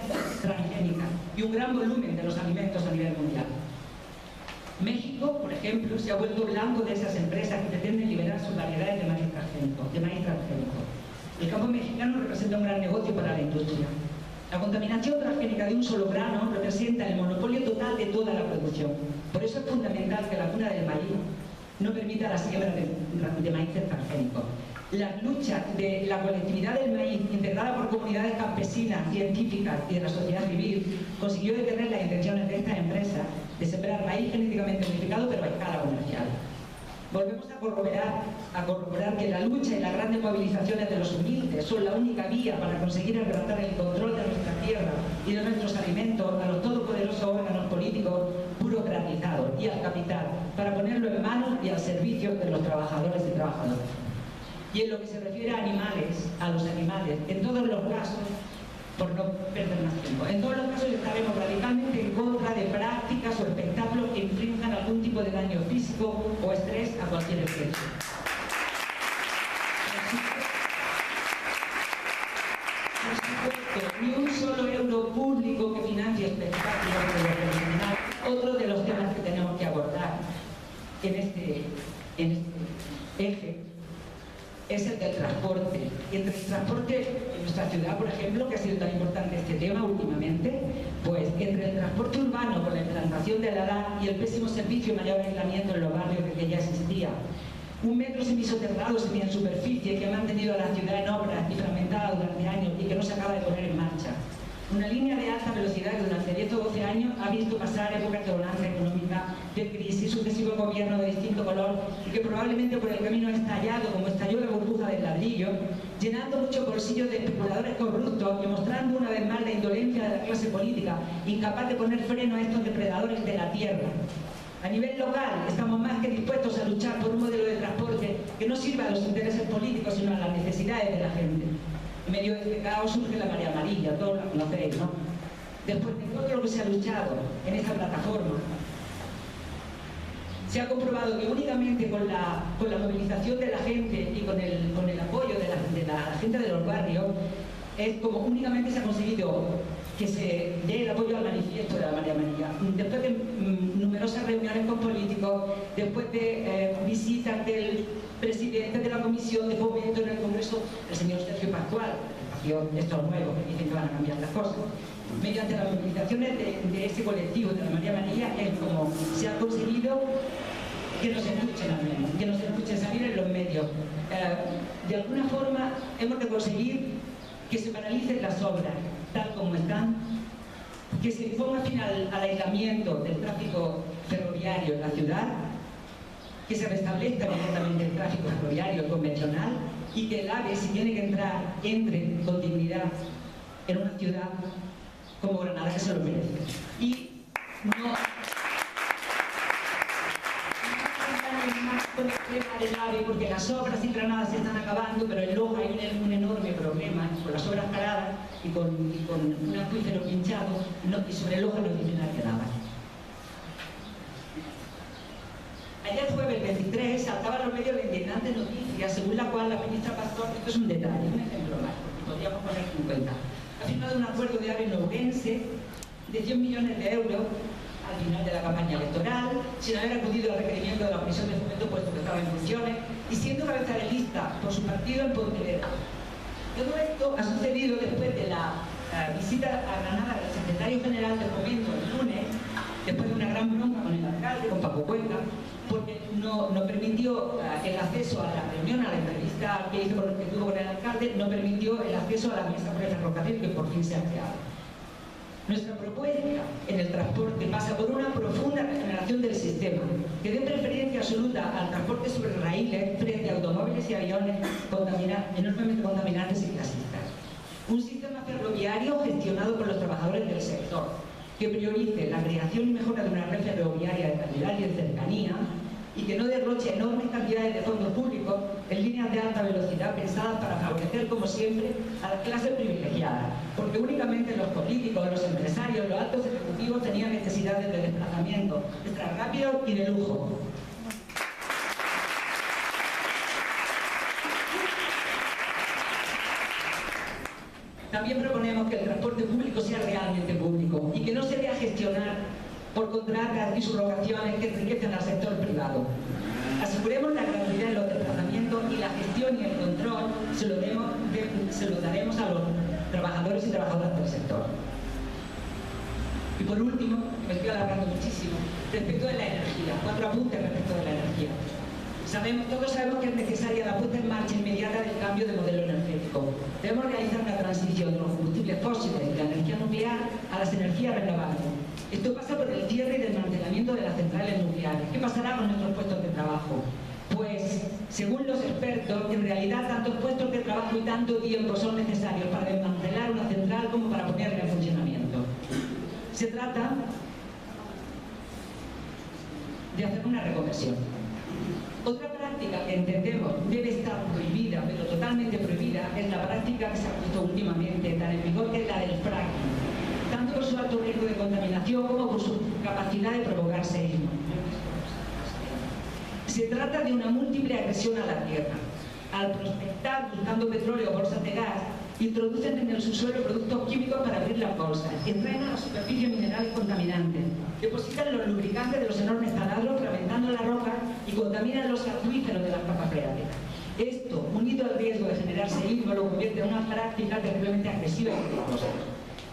transgénicas y un gran volumen de los alimentos a nivel mundial. México, por ejemplo, se ha vuelto blanco de esas empresas que pretenden liberar sus variedades de maíz transgénico. El campo mexicano representa un gran negocio para la industria. La contaminación transgénica de un solo grano representa el monopolio total de toda la producción. Por eso es fundamental que la cuna del maíz no permita la siembra de maíz transgénico. Las luchas de la colectividad del maíz, integrada por comunidades campesinas, científicas y de la sociedad civil, consiguió detener las intenciones de estas empresas de sembrar maíz genéticamente modificado, pero a escala comercial. Volvemos a corroborar que la lucha y las grandes movilizaciones de los humildes son la única vía para conseguir arrebatar el control de nuestra tierra y de nuestros alimentos a los todopoderosos órganos políticos burocratizados y al capital, para ponerlo en manos y al servicio de los trabajadores y trabajadoras. Y en lo que se refiere a los animales, en todos los casos, por no perder más tiempo, en todos los casos estaremos radicalmente en contra de prácticas o espectáculos que infrinjan algún tipo de daño físico o estrés a cualquier especie. Por supuesto, ni un solo euro público que financie espectáculos de los criminales. Otro de los temas que tenemos que abordar en este eje es el del transporte. Entre el transporte en nuestra ciudad, por ejemplo, que ha sido tan importante este tema últimamente, pues entre el transporte urbano con la implantación de la ADA y el pésimo servicio y mayor aislamiento en los barrios que ya existía, un metro semisoterrado en superficie que ha mantenido a la ciudad en obras y fragmentada durante años y que no se acaba de poner en marcha. Una línea de alta velocidad que durante 10 o 12 años ha visto pasar épocas de bonanza económica, de crisis, sucesivos gobiernos de distinto color y que probablemente por el camino ha estallado como estalló la burbuja del ladrillo, llenando muchos bolsillos de especuladores corruptos y mostrando una vez más la indolencia de la clase política, incapaz de poner freno a estos depredadores de la tierra. A nivel local, estamos más que dispuestos a luchar por un modelo de transporte que no sirva a los intereses políticos, sino a las necesidades de la gente. En medio de este caos surge la marea amarilla, todos la conocéis, ¿no? Después de todo lo que se ha luchado en esta plataforma, se ha comprobado que únicamente con la movilización de la gente y con el apoyo de la gente de los barrios, es como únicamente se ha conseguido que se dé el apoyo al manifiesto de la marea amarilla. Después de numerosas reuniones con políticos, después de visitas del presidente de la Comisión de Fomento en el Congreso, el señor Sergio Pascual, estos nuevos que dicen que van a cambiar las cosas, mediante las movilizaciones de ese colectivo de la marea amarilla, es como se ha conseguido que nos escuchen al menos, que nos escuchen salir en los medios. De alguna forma hemos de conseguir que se paralicen las obras tal como están, que se ponga fin al aislamiento del tráfico ferroviario en la ciudad, que se restablezca inmediatamente el tráfico ferroviario convencional y que el AVE, si tiene que entrar, entre con dignidad en una ciudad como Granada, que se lo merece. Y no con el tema del AVE, porque las obras en Granada se están acabando, pero en Loja hay un enorme problema con las obras paradas y con un acuífero pinchado, y sobre Loja no dice nada. Ayer jueves 23 saltaban los medios la indignante noticia según la cual la ministra Pastor, esto es un detalle, un ejemplo más, porque podríamos poner 50, ha firmado un acuerdo de AVE Nourense de 100 millones de euros al final de la campaña electoral, sin haber acudido al requerimiento de la Comisión de Fomento puesto que estaba en funciones y siendo cabeza de lista por su partido en Pontevedra. Todo esto ha sucedido después de la visita a Granada del secretario general de Fomento el lunes, después de una gran bronca con el alcalde, con Paco Cuenca, porque no permitió el acceso a la reunión, a la entrevista que tuvo con el alcalde, no permitió el acceso a la mesa por el ferrocarril que por fin se ha creado. Nuestra propuesta en el transporte pasa por una profunda regeneración del sistema, que dé preferencia absoluta al transporte sobre raíles frente a automóviles y aviones enormemente contaminantes y clasistas. Un sistema ferroviario gestionado por los trabajadores del sector, que priorice la creación y mejora de una red ferroviaria de calidad y de cercanía, y que no derroche enormes cantidades de fondos públicos en líneas de alta velocidad pensadas para favorecer, como siempre, a las clases privilegiadas, porque únicamente los políticos, los empresarios, los altos ejecutivos tenían necesidades de desplazamiento extra rápido y de lujo. También proponemos que el transporte público sea realmente público y que no se dé a gestionar por contratas y subrogaciones que enriquecen al sector privado. Aseguremos la gratuidad de los desplazamientos y la gestión y el control se lo daremos a los trabajadores y trabajadoras del sector. Y por último, me estoy alargando muchísimo, respecto de la energía, 4 apuntes respecto de la energía. Todos sabemos que es necesaria la puesta en marcha inmediata del cambio de modelo energético. Debemos realizar una transición de los combustibles fósiles y la energía nuclear a las energías renovables. Esto pasa por el cierre y desmantelamiento de las centrales nucleares. ¿Qué pasará con nuestros puestos de trabajo? Pues, según los expertos, en realidad tantos puestos de trabajo y tanto tiempo son necesarios para desmantelar una central como para ponerla en funcionamiento. Se trata de hacer una reconversión. Otra práctica que entendemos debe estar prohibida, pero totalmente prohibida, es la práctica que se ha puesto últimamente tan en vigor, que es la del fracking, tanto por su alto riesgo de contaminación como por su capacidad de provocar seísmo. Se trata de una múltiple agresión a la tierra. Al prospectar buscando petróleo o bolsas de gas, introducen en el subsuelo productos químicos para abrir las bolsas, entraen a la superficie minerales contaminantes, depositan los lubricantes de los enormes taladros fragmentando la roca y contaminan los acuíferos de las capas freáticas. Esto, unido al riesgo de generar seísmo, lo convierte en una práctica terriblemente agresiva y peligrosa.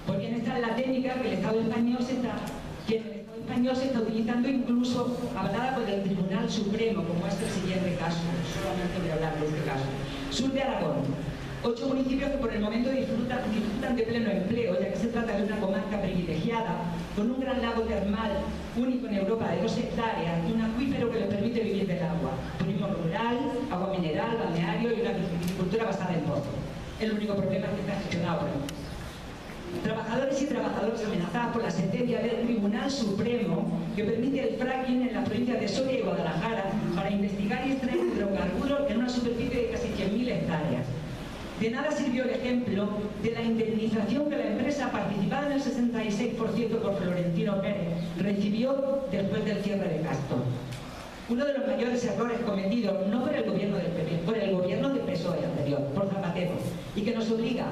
Porque en esta es la técnica que el Estado español se está utilizando, incluso avalada por el Tribunal Supremo, como es el siguiente caso. Solamente voy a hablar de este caso. Sur de Aragón. 8 municipios que por el momento disfrutan de pleno empleo, ya que se trata de una comarca privilegiada, con un gran lago termal único en Europa de 2 hectáreas y un acuífero que les permite vivir del agua. Turismo rural, agua mineral, balneario y una agricultura basada en pozos. El único problema es que está gestionado por él. Trabajadores y trabajadoras amenazadas por la sentencia del Tribunal Supremo que permite el fracking en las provincias de Soria y Guadalajara para investigar y extraer hidrocarburos en una superficie de casi 100.000 hectáreas. De nada sirvió el ejemplo de la indemnización que la empresa, participada en el 66% por Florentino Pérez, recibió después del cierre de Castor. Uno de los mayores errores cometidos, no por el gobierno del PP, por el gobierno del PSOE anterior, por Zapatero, y que nos obliga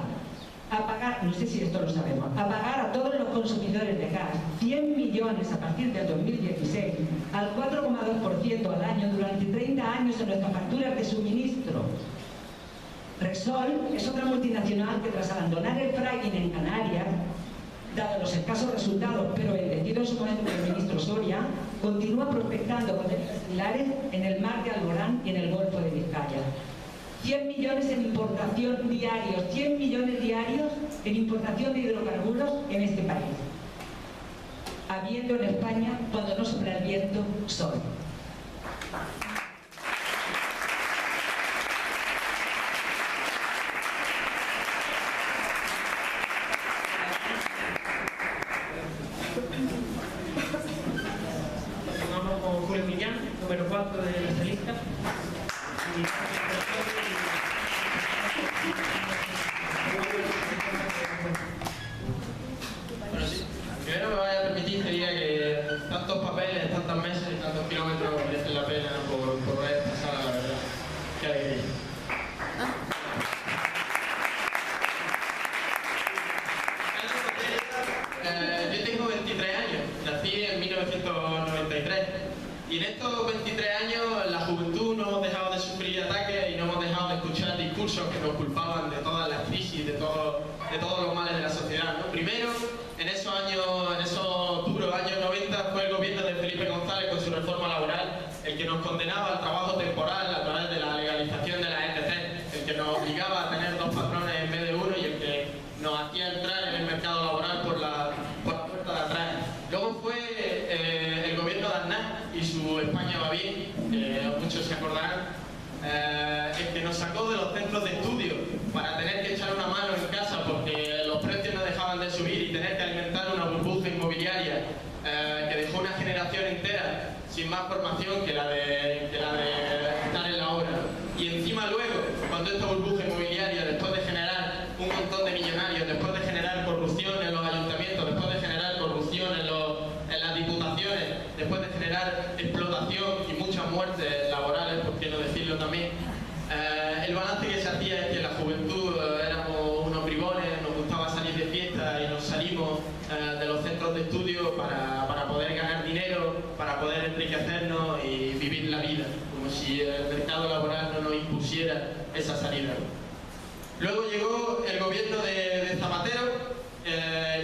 a pagar, no sé si esto lo sabemos, a pagar a todos los consumidores de gas 100 millones a partir del 2016, al 4,2% al año durante 30 años en nuestras facturas de suministro. Repsol es otra multinacional que, tras abandonar el fracking en Canarias, dado los escasos resultados, pero bendecido en su momento por el ministro Soria, continúa prospectando con técnicas similares en el mar de Alborán y en el Golfo de Vizcaya. 100 millones en importación diarios, 100 millones diarios en importación de hidrocarburos en este país. Habiendo en España, cuando no sopla el viento, sol. Vamos con Julio Millán, número 4 de nuestra lista. Bueno, sí. Primero me vaya a permitir que diga que tantos papeles, tantas mesas y tantos kilómetros merecen la pena por ver esta sala, la verdad. Qué alegría. Yo tengo 23 años, nací en 1993 y en estos 23 años la juventud no hemos dejado de sufrir ataques y no hemos dejado de escuchar discursos que nos culpaban de todas las crisis, de todos los males de la sociedad, ¿no? Primero, en esos duros años 90 fue el gobierno de Felipe González con su reforma laboral el que nos condenaba al trabajo temporal a través de la legalización de la ETC, el que nos obligaba a tener 2 patrones en vez de 1 y el que nos hacía entrar en el mercado laboral por la se acordarán, el que nos sacó de los centros de estudio para tener que echar una mano en casa porque los precios no dejaban de subir y tener que alimentar una burbuja inmobiliaria que dejó una generación entera sin más formación que la de estar en la obra, ¿no? Y encima luego, cuando esta burbuja inmobiliaria, después de generar un montón de millonarios, después de generar corrupción en los ayuntamientos, después de generar corrupción en las diputaciones, después de generar explotación y muchas muertes laborales, por qué no decirlo también, el balance que se hacía es que la juventud éramos unos bribones, nos gustaba salir de fiesta y nos salimos de los centros de estudio para poder ganar dinero, para poder enriquecernos y vivir la vida, como si el mercado laboral no nos impusiera esa salida. Luego llegó el gobierno de Zapatero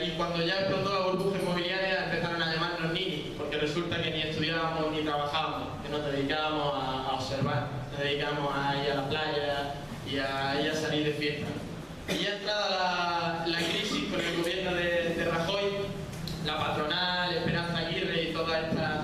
y cuando ya explotó la burbuja inmobiliaria empezaron a llamarnos ninis, porque resulta que ni estudiábamos ni trabajábamos, que nos dedicábamos a observar, nos dedicábamos a ir a la playa y a salir de fiesta. Y ya entrada la crisis con el gobierno de Rajoy, la patronal, Esperanza Aguirre y todas estas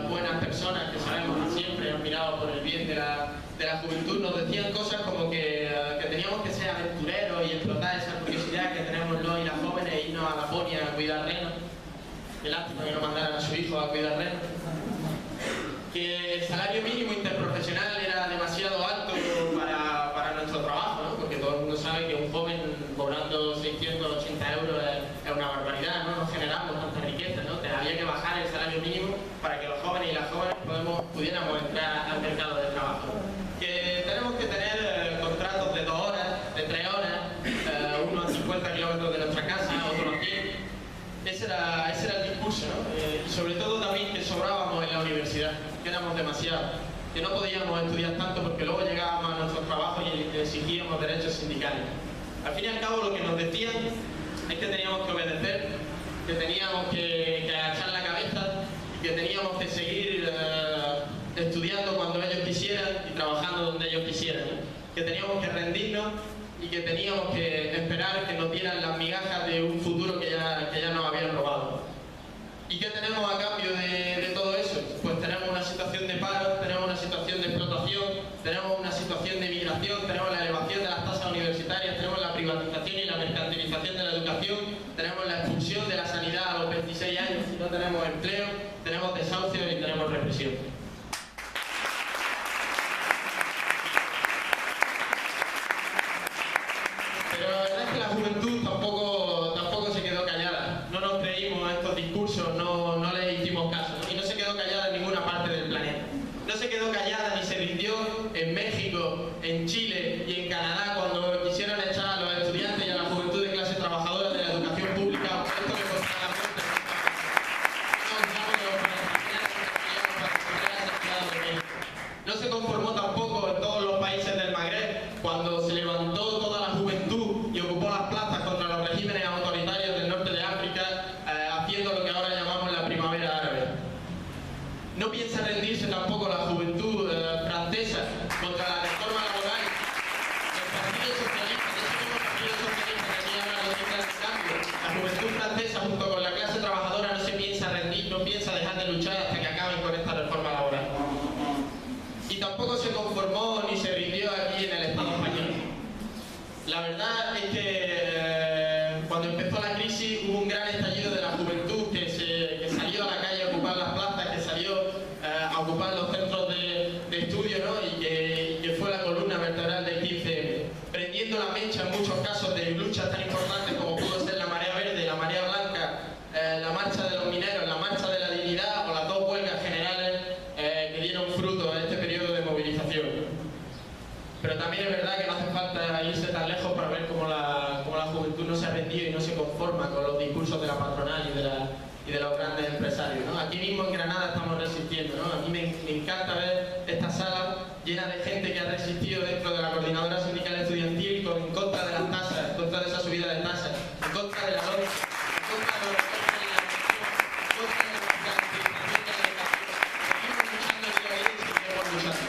buenas personas que sabemos que siempre han mirado por el bien de la juventud, nos decían cosas como que teníamos que ser aventureros y explotar esa curiosidad que tenemos los y las jóvenes e irnos a Laponia a cuidar renos. Qué lástima que no mandaran a su hijo a cuidar renos. Que el salario mínimo interprofesional era demasiado alto para nuestro trabajo, ¿no? Porque todo el mundo sabe que un joven cobrando 680 euros es una barbaridad, ¿no? No generamos tanta riqueza, ¿no? Había que bajar el salario mínimo para que los jóvenes y las jóvenes pudiéramos entrar al mercado de trabajo. Que tenemos que tener contratos de 2 horas, de 3 horas, uno a 50 kilómetros de nuestra casa, otro a 100. Ese era el discurso, ¿no? Y sobre todo también que sobrábamos en la universidad, que éramos demasiados, que no podíamos estudiar tanto porque luego llegábamos a nuestros trabajos y exigíamos derechos sindicales. Al fin y al cabo lo que nos decían es que teníamos que obedecer, que teníamos que agachar la cabeza y que teníamos que seguir estudiando cuando ellos quisieran y trabajando donde ellos quisieran, ¿no? Que teníamos que rendirnos y que teníamos que esperar que nos dieran las migajas de un futuro que ya nos habían robado. ¿Y qué tenemos a cambio de todo eso? Pues tenemos una situación de paro, tenemos una situación de explotación, tenemos una situación de migración, tenemos la elevación de las tasas universitarias, tenemos la privatización y la mercantilización de la educación, tenemos la expulsión de la sanidad a los 26 años si no tenemos empleo, tenemos desahucios y tenemos represión. Pero la verdad es que la juventud tampoco se quedó callada. No nos creímos a estos discursos, no les hicimos caso, ¿no? Y no se quedó callada en ninguna parte del planeta. No se quedó callada ni se rindió en México, en Chile y en Canadá cuando quisieron echar a los estudiantes y a la juventud de clase trabajadora de la educación pública. Esto que costaba la muerte. No se conformó tampoco en todos los países del Magreb cuando se levantó toda la juventud y ocupó las plazas contra los regímenes autoritarios del norte de África, haciendo lo que ahora llamamos la primavera árabe. No piensa rendirse tampoco la juventud francesa contra la reforma laboral del Partido Socialista, de ese mismo Partido Socialista que aquí habla de grandes cambios. La juventud francesa junto con la clase trabajadora no se piensa rendir, no piensa dejar de luchar hasta que acaben con esta reforma laboral. Y tampoco se conformó ni se rindió aquí en el Estado español. La verdad es que cuando empezó la crisis hubo un gran estallido de la juventud que salió a la calle a ocupar las plazas, que salió a ocupar los centros de estudio, ¿no? y que fue la columna vertebral del 15M, prendiendo la mecha en muchos casos de luchas tan importantes como pudo ser la marea verde, la marea blanca, la marcha de los mineros, la marcha de la dignidad o las 2 huelgas generales que dieron fruto a este periodo de movilización. Pero también es verdad que no hace falta irse tan lejos para ver cómo la juventud no se ha rendido y no se conforma con los discursos de la patronal y de los grandes empresarios, ¿no? Aquí mismo en Granada estamos resistiendo, ¿no? A mí me encanta ver esta sala llena de gente que ha resistido dentro de la Coordinadora Sindical Estudiantil en contra de las tasas, en contra de esa subida de tasas, en contra de la LOE, en contra de los recortes de la educación, en contra de la mercantilización de la educación. Seguimos luchando día a día y seguiremos luchando.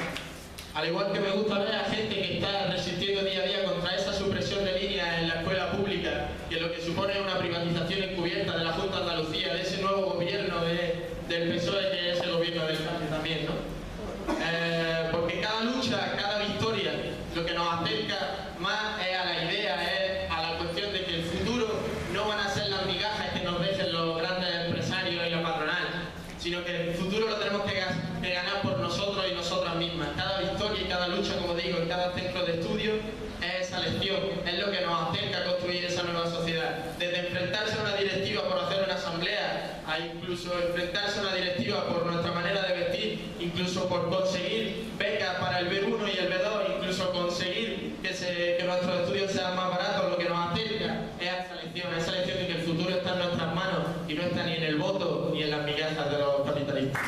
Al igual que me gusta ver a gente que está resistiendo día a día contra esa supresión de líneas en la escuela pública, que lo que supone es una privatización encubierta de la Junta de Andalucía, de ese nuevo gobierno del PSOE que es el gobierno del cambio también, ¿no? Porque y cada lucha, como digo, en cada centro de estudio es esa lección, es lo que nos acerca a construir esa nueva sociedad. Desde enfrentarse a una directiva por hacer una asamblea, a incluso enfrentarse a una directiva por nuestra manera de vestir, incluso por conseguir becas para el B1 y el B2, incluso conseguir que nuestros estudios sean más baratos, lo que nos acerca es esa lección de que el futuro está en nuestras manos y no está ni en el voto ni en las migajas de los capitalistas.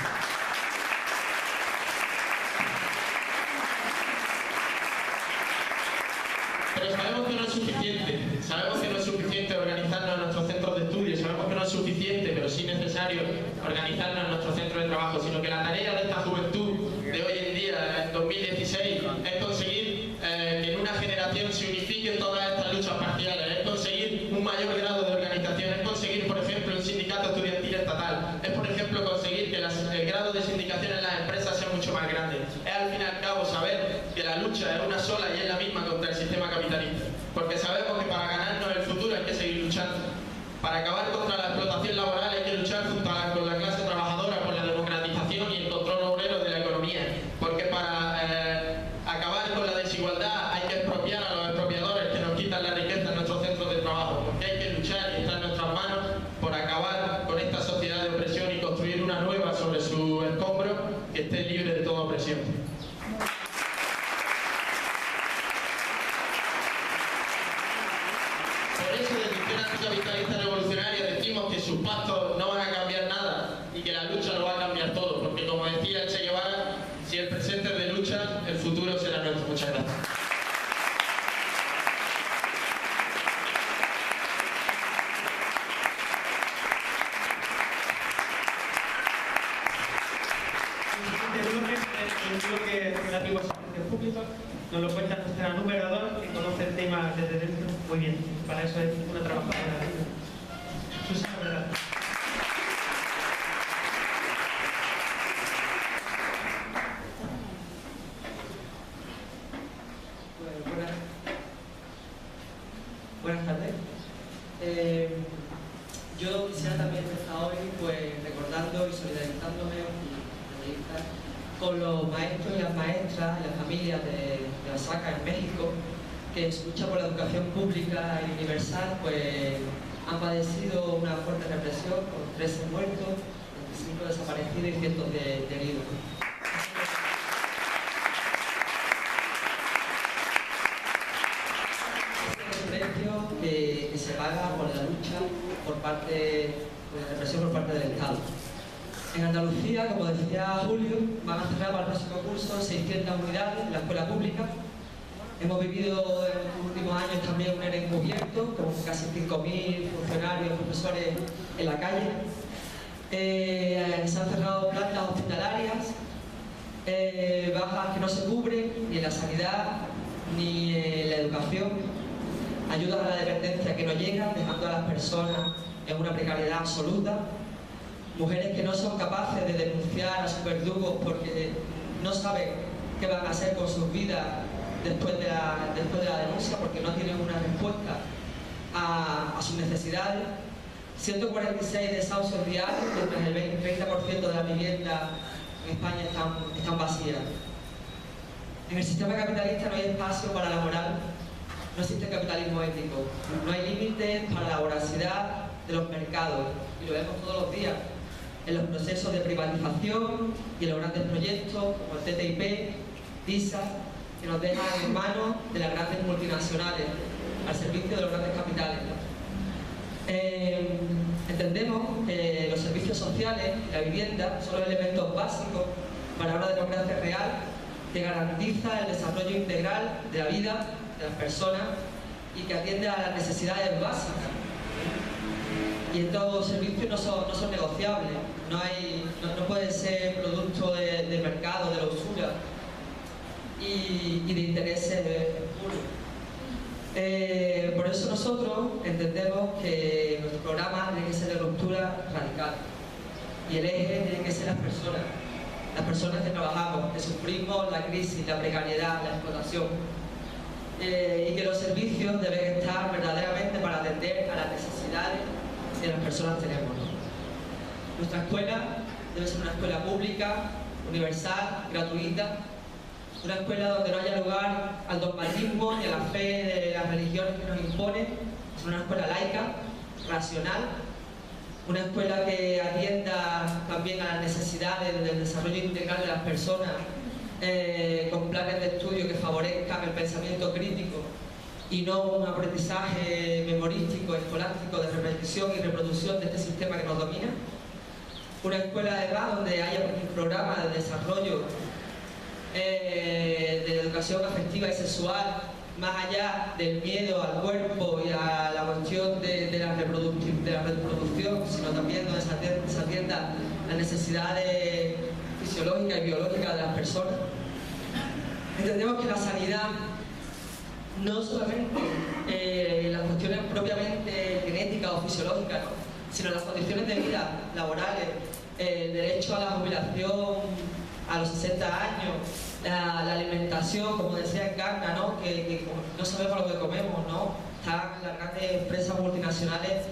Pero sabemos que no es suficiente organizarnos en nuestros centros de estudio, sabemos que no es suficiente, pero sí necesario organizarnos en nuestros centros de trabajo, sino que la tarea de esta juventud de hoy en día, en 2016, es conseguir que en una generación se unifiquen todas estas luchas parciales, es conseguir un mayor grado de organización, es conseguir, por ejemplo, un sindicato estudiantil estatal, es, por ejemplo, conseguir que el grado de sindicación en las empresas sea mucho más grande, es al fin y al cabo saber que la lucha es una sola y es la misma contra el sistema capitalista, porque sabemos que para ganarnos el futuro hay que seguir luchando. Para acabar contra la explotación laboral hay que luchar con la clase trabajadora por la democratización y el control obrero de la economía, porque para acabar con la desigualdad hay que expropiar a los expropiadores que nos quitan la riqueza en nuestros centros de trabajo, porque hay que luchar y está en nuestras manos por acabar con esta sociedad de opresión y construir una nueva sobre su escombro que esté libre de toda opresión. Por eso, desde Izquierda Anticapitalista Revolucionaria decimos que sus pactos no van a cambiar nada y que la lucha lo va a cambiar todo, porque como decía el Che Guevara, si el presente es de lucha, el futuro será nuestro. Muchas gracias. El bloque relativo a servicios públicos nos lo cuenta nuestra numeradora, que conoce el tema desde dentro muy bien. Para eso es una trabajadora. Susana Verdad. Buenas tardes. Yo quisiera también empezar hoy recordando y solidarizándome con los maestros y las maestras y las familias de Oaxaca, en México, que en su lucha por la educación pública y universal han padecido una fuerte represión, con 13 muertos, 25 desaparecidos y cientos de heridos. Que se paga por la lucha por la represión por parte del Estado. En Andalucía, como decía Julio, van a cerrar para el próximo curso 600 unidades en la escuela pública. Hemos vivido en los últimos años también un ERE encubierto, con casi 5.000 funcionarios, profesores en la calle. Se han cerrado plantas hospitalarias, bajas que no se cubren ni en la sanidad ni en la educación. Ayudas a la dependencia que no llegan, dejando a las personas en una precariedad absoluta. Mujeres que no son capaces de denunciar a sus verdugos porque no saben qué van a hacer con sus vidas después de la denuncia, porque no tienen una respuesta a sus necesidades. 146 desahucios diarios, mientras el 30% de las viviendas en España están vacías. En el sistema capitalista no hay espacio para la moral. No existe capitalismo ético, no hay límites para la voracidad de los mercados, y lo vemos todos los días en los procesos de privatización y en los grandes proyectos como el TTIP, TISA, que nos dejan en manos de las grandes multinacionales al servicio de los grandes capitales. Entendemos que los servicios sociales y la vivienda son los elementos básicos para una democracia real que garantiza el desarrollo integral de la vida de las personas y que atiende a las necesidades básicas. Y estos servicios no son negociables, no pueden ser producto de mercado, de la usura y de intereses puros. Por eso nosotros entendemos que nuestro programa tiene que ser de ruptura radical y el eje tiene que ser las personas que trabajamos, que sufrimos la crisis, la precariedad, la explotación. Y que los servicios deben estar verdaderamente para atender a las necesidades que las personas tenemos. Nuestra escuela debe ser una escuela pública, universal, gratuita, una escuela donde no haya lugar al dogmatismo ni a la fe de las religiones que nos imponen, es una escuela laica, racional, una escuela que atienda también a las necesidades del desarrollo integral de las personas, con planes de estudio que favorezcan el pensamiento crítico y no un aprendizaje memorístico, escolástico, de repetición y reproducción de este sistema que nos domina. Una escuela además donde haya un programa de desarrollo de educación afectiva y sexual, más allá del miedo al cuerpo y a la cuestión de la reproducción, sino también donde se atiendan las necesidades fisiológicas y biológicas de las personas. Entendemos que la sanidad no solamente las cuestiones propiamente genéticas o fisiológicas, ¿no?, sino las condiciones de vida laborales, el derecho a la jubilación a los 60 años, la alimentación, como decía Encarna, ¿no?, que no sabemos lo que comemos, ¿no? Están las grandes empresas multinacionales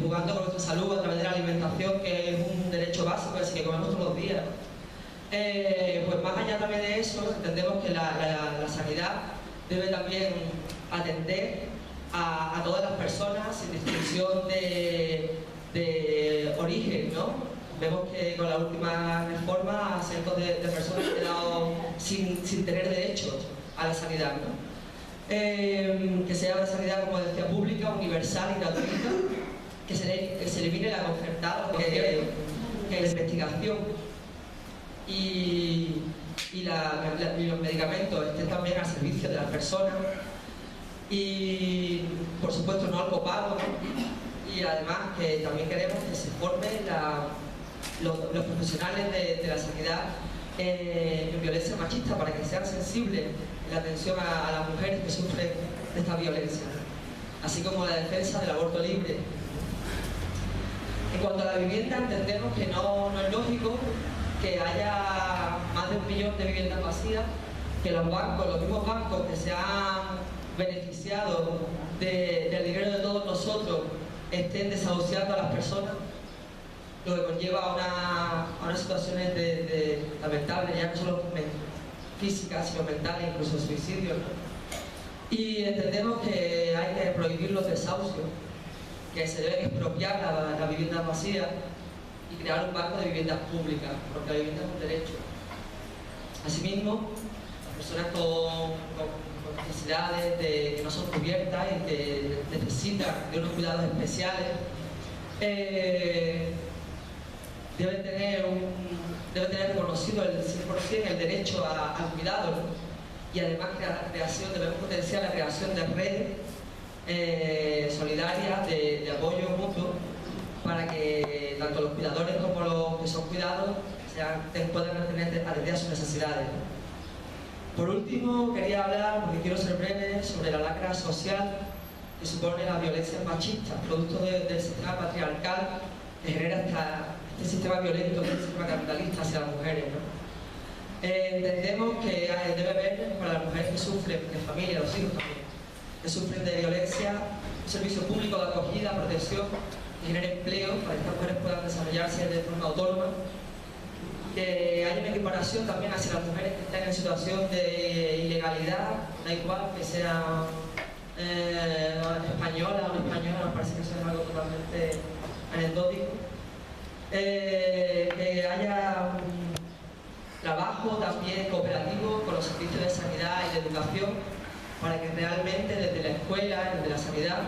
jugando con nuestra salud a través de la alimentación, que es un derecho básico, es que comemos todos los días. Pues más allá también de eso, entendemos que la sanidad debe también atender a todas las personas sin distinción de origen, ¿no? Vemos que con la última reforma cientos de personas han quedado sin tener derecho a la sanidad, ¿no? Que sea una sanidad, como decía, pública, universal y gratuita, que se elimine la concertada, que la investigación y los medicamentos estén también al servicio de las personas, y por supuesto no al copago, ¿no? Y además que también queremos que se formen los profesionales de la sanidad en violencia machista, para que sean sensibles en la atención a las mujeres que sufren de esta violencia, así como la defensa del aborto libre. En cuanto a la vivienda, entendemos que no es lógico que haya más de 1 millón de viviendas vacías, que los mismos bancos que se han beneficiado del dinero de todos nosotros estén desahuciando a las personas, lo que conlleva a unas situaciones lamentables, ya no solo físicas, sino mentales, incluso suicidios, ¿no? Y entendemos que hay que prohibir los desahucios, que se deben expropiar las viviendas vacías y crear un banco de viviendas públicas, porque la vivienda es un derecho. Asimismo, las personas con necesidades que no son cubiertas y que necesitan de unos cuidados especiales, deben tener reconocido el 100% el derecho al cuidado, ¿no? Y además debemos potenciar la creación de redes solidarias de apoyo mutuo, para que tanto los cuidadores como los que son cuidados puedan atender a sus necesidades, ¿no? Por último, quería hablar, porque quiero ser breve, sobre la lacra social que supone la violencia machista, producto del sistema patriarcal que genera este sistema violento, este sistema capitalista hacia las mujeres, ¿no? Entendemos que debe haber, para las mujeres que sufren, de familia, los hijos también, que sufren de violencia, un servicio público de acogida, protección, que genere empleo para que estas mujeres puedan desarrollarse de forma autónoma, que haya una equiparación también hacia las mujeres que están en situación de ilegalidad, da igual que sean españolas o no españolas, nos parece que eso es algo totalmente anecdótico. Que haya un trabajo también cooperativo con los servicios de sanidad y de educación, para que realmente desde la escuela, desde la sanidad,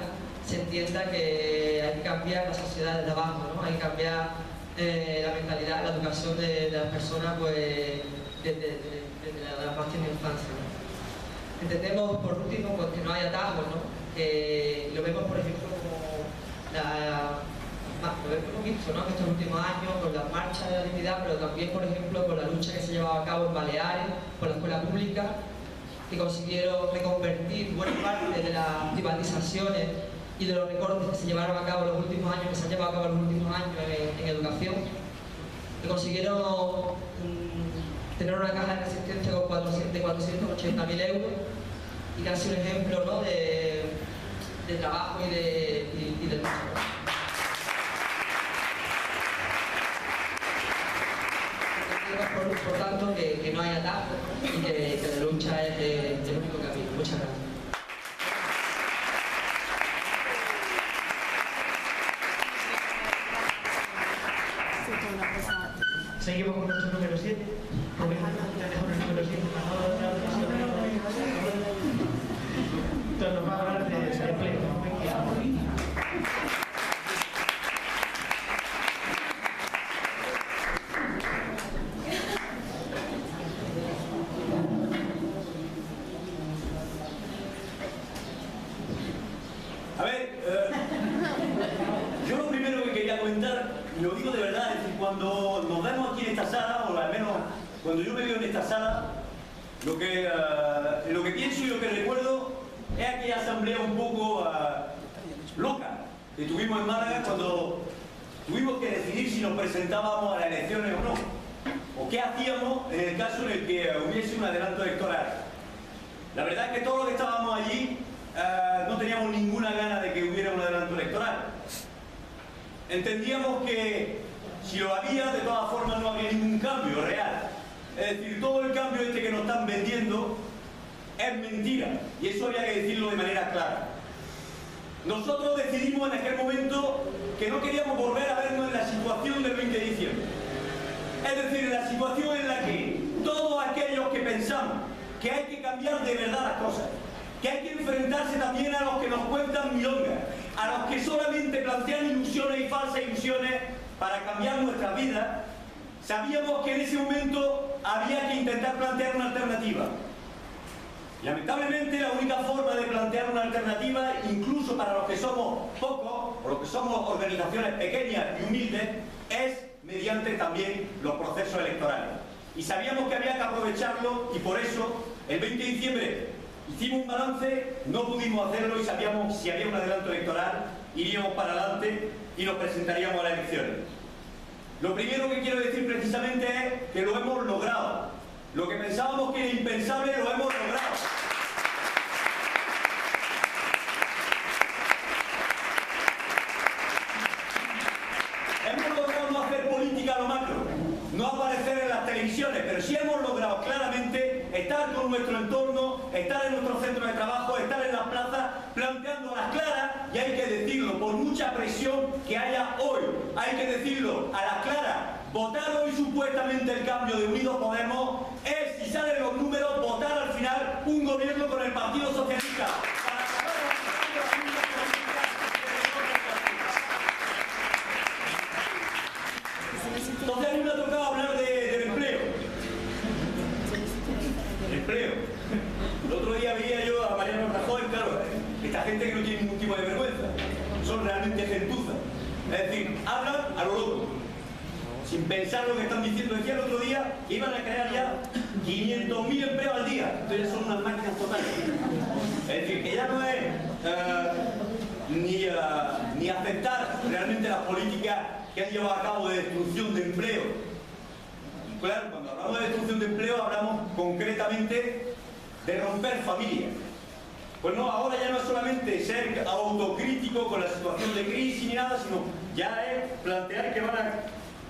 se entienda que hay que cambiar la sociedad desde abajo, ¿no? Hay que cambiar la mentalidad, la educación de las personas, pues, desde la más tierna infancia, ¿no? Entendemos, por último, pues, que no hay atajos, ¿no? Que lo vemos, por ejemplo, como lo hemos visto, ¿no?, en estos últimos años con las marchas de la dignidad, pero también, por ejemplo, con la lucha que se llevaba a cabo en Baleares por la escuela pública, que consiguieron reconvertir buena parte de las privatizaciones y de los recortes que se llevaron a cabo en los últimos años, que se han llevado a cabo en los últimos años en educación, que consiguieron tener una caja de resistencia con 480.000 euros, y que ha sido un ejemplo, ¿no?, de trabajo y de lucha. Por último, por tanto, que no hay atajo y que la lucha es el único camino. Muchas gracias. Seguimos con nuestro número 7. Rubén, ya dejó el número 7. Entonces nos va a hablar de empleo. A ver, yo lo primero que quería comentar, y lo digo de verdad, es decir, cuando nos vemos aquí en esta sala, o al menos cuando yo me veo en esta sala, lo que pienso y lo que recuerdo es aquella asamblea un poco loca que tuvimos en Málaga cuando tuvimos que decidir si nos presentábamos a las elecciones o no, o qué hacíamos en el caso en el que hubiese un adelanto electoral. La verdad es que todos los que estábamos allí no teníamos ninguna gana de que hubiera un adelanto electoral. Entendíamos que si lo había, de todas formas no había ningún cambio real. Es decir, todo el cambio este que nos están vendiendo es mentira, y eso había que decirlo de manera clara. Nosotros decidimos en aquel momento que no queríamos volver a vernos en la situación del 20 de diciembre. Es decir, en la situación en la que todos aquellos que pensamos que hay que cambiar de verdad las cosas, que hay que enfrentarse también a los que nos cuentan milongas, a los que solamente plantean ilusiones y falsas ilusiones para cambiar nuestras vidas, sabíamos que en ese momento había que intentar plantear una alternativa. Lamentablemente la única forma de plantear una alternativa, incluso para los que somos pocos, o los que somos organizaciones pequeñas y humildes, es mediante también los procesos electorales. Y sabíamos que había que aprovecharlo, y por eso el 20 de diciembre hicimos un balance, no pudimos hacerlo y sabíamos que si había un adelanto electoral iríamos para adelante y nos presentaríamos a las elecciones. Lo primero que quiero decir precisamente es que lo hemos logrado. Lo que pensábamos que era impensable lo hemos logrado. Hemos logrado no hacer política a lo macro, no aparecer en las televisiones, pero sí hemos logrado claramente estar con nuestro entorno, estar en nuestro centro de trabajo, estar en las plazas, planteando a las claras, y hay que decirlo, por mucha presión que haya hoy, hay que decirlo a las claras, votar hoy supuestamente el cambio de Unidos Podemos es, si salen los números, votar al final un gobierno con el Partido Socialista. Entonces a mí me ha tocado hablar del empleo. El empleo. El otro día veía yo a Mariano Rajoy, claro, esta gente que no tiene ningún tipo de vergüenza, son realmente gentuzas. Es decir, hablan a lo loco, sin pensar lo que están diciendo. Decía el otro día que iban a crear ya 500.000 empleos al día. Entonces ya son unas máquinas totales. Es decir, que ya no es ni aceptar realmente las políticas que han llevado a cabo de destrucción de empleo. Y claro, cuando hablamos de destrucción de empleo hablamos concretamente de romper familias. Pues no, ahora ya no es solamente ser autocrítico con la situación de crisis ni nada, sino ya es plantear que van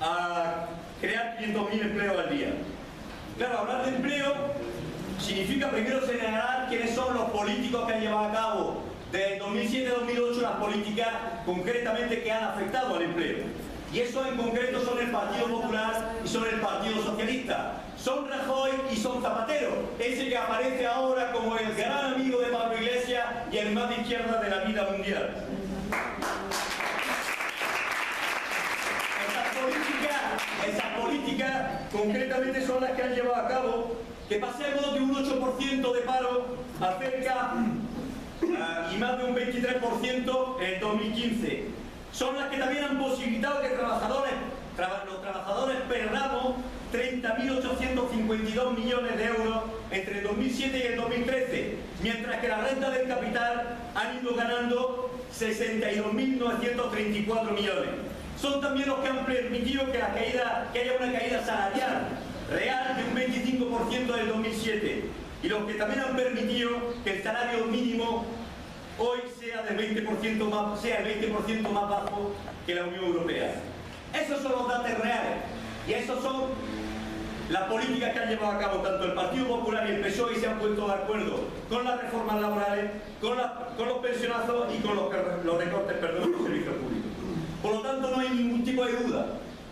a crear 500.000 empleos al día. Claro, hablar de empleo significa primero señalar quiénes son los políticos que han llevado a cabo desde 2007 a 2008 las políticas concretamente que han afectado al empleo. Y esos en concreto son el Partido Popular y son el Partido Socialista. Son Rajoy y son Zapatero, ese que aparece ahora como el gran amigo de Pablo Iglesias y el más de izquierda de la vida mundial. Esas políticas concretamente son las que han llevado a cabo que pasemos de un 8% de paro a cerca y más de un 23% en el 2015. Son las que también han posibilitado que los trabajadores perdamos 30.852 millones de euros entre el 2007 y el 2013, mientras que la renta del capital han ido ganando 62.934 millones. Son también los que han permitido que haya una caída salarial real de un 25% del 2007 y los que también han permitido que el salario mínimo hoy sea el 20% más bajo que la Unión Europea. Esos son los datos reales y esos son las políticas que han llevado a cabo tanto el Partido Popular y el PSOE y se han puesto de acuerdo con las reformas laborales, con los pensionazos y con los recortes de los servicios públicos. Por lo tanto, no hay ningún tipo de duda.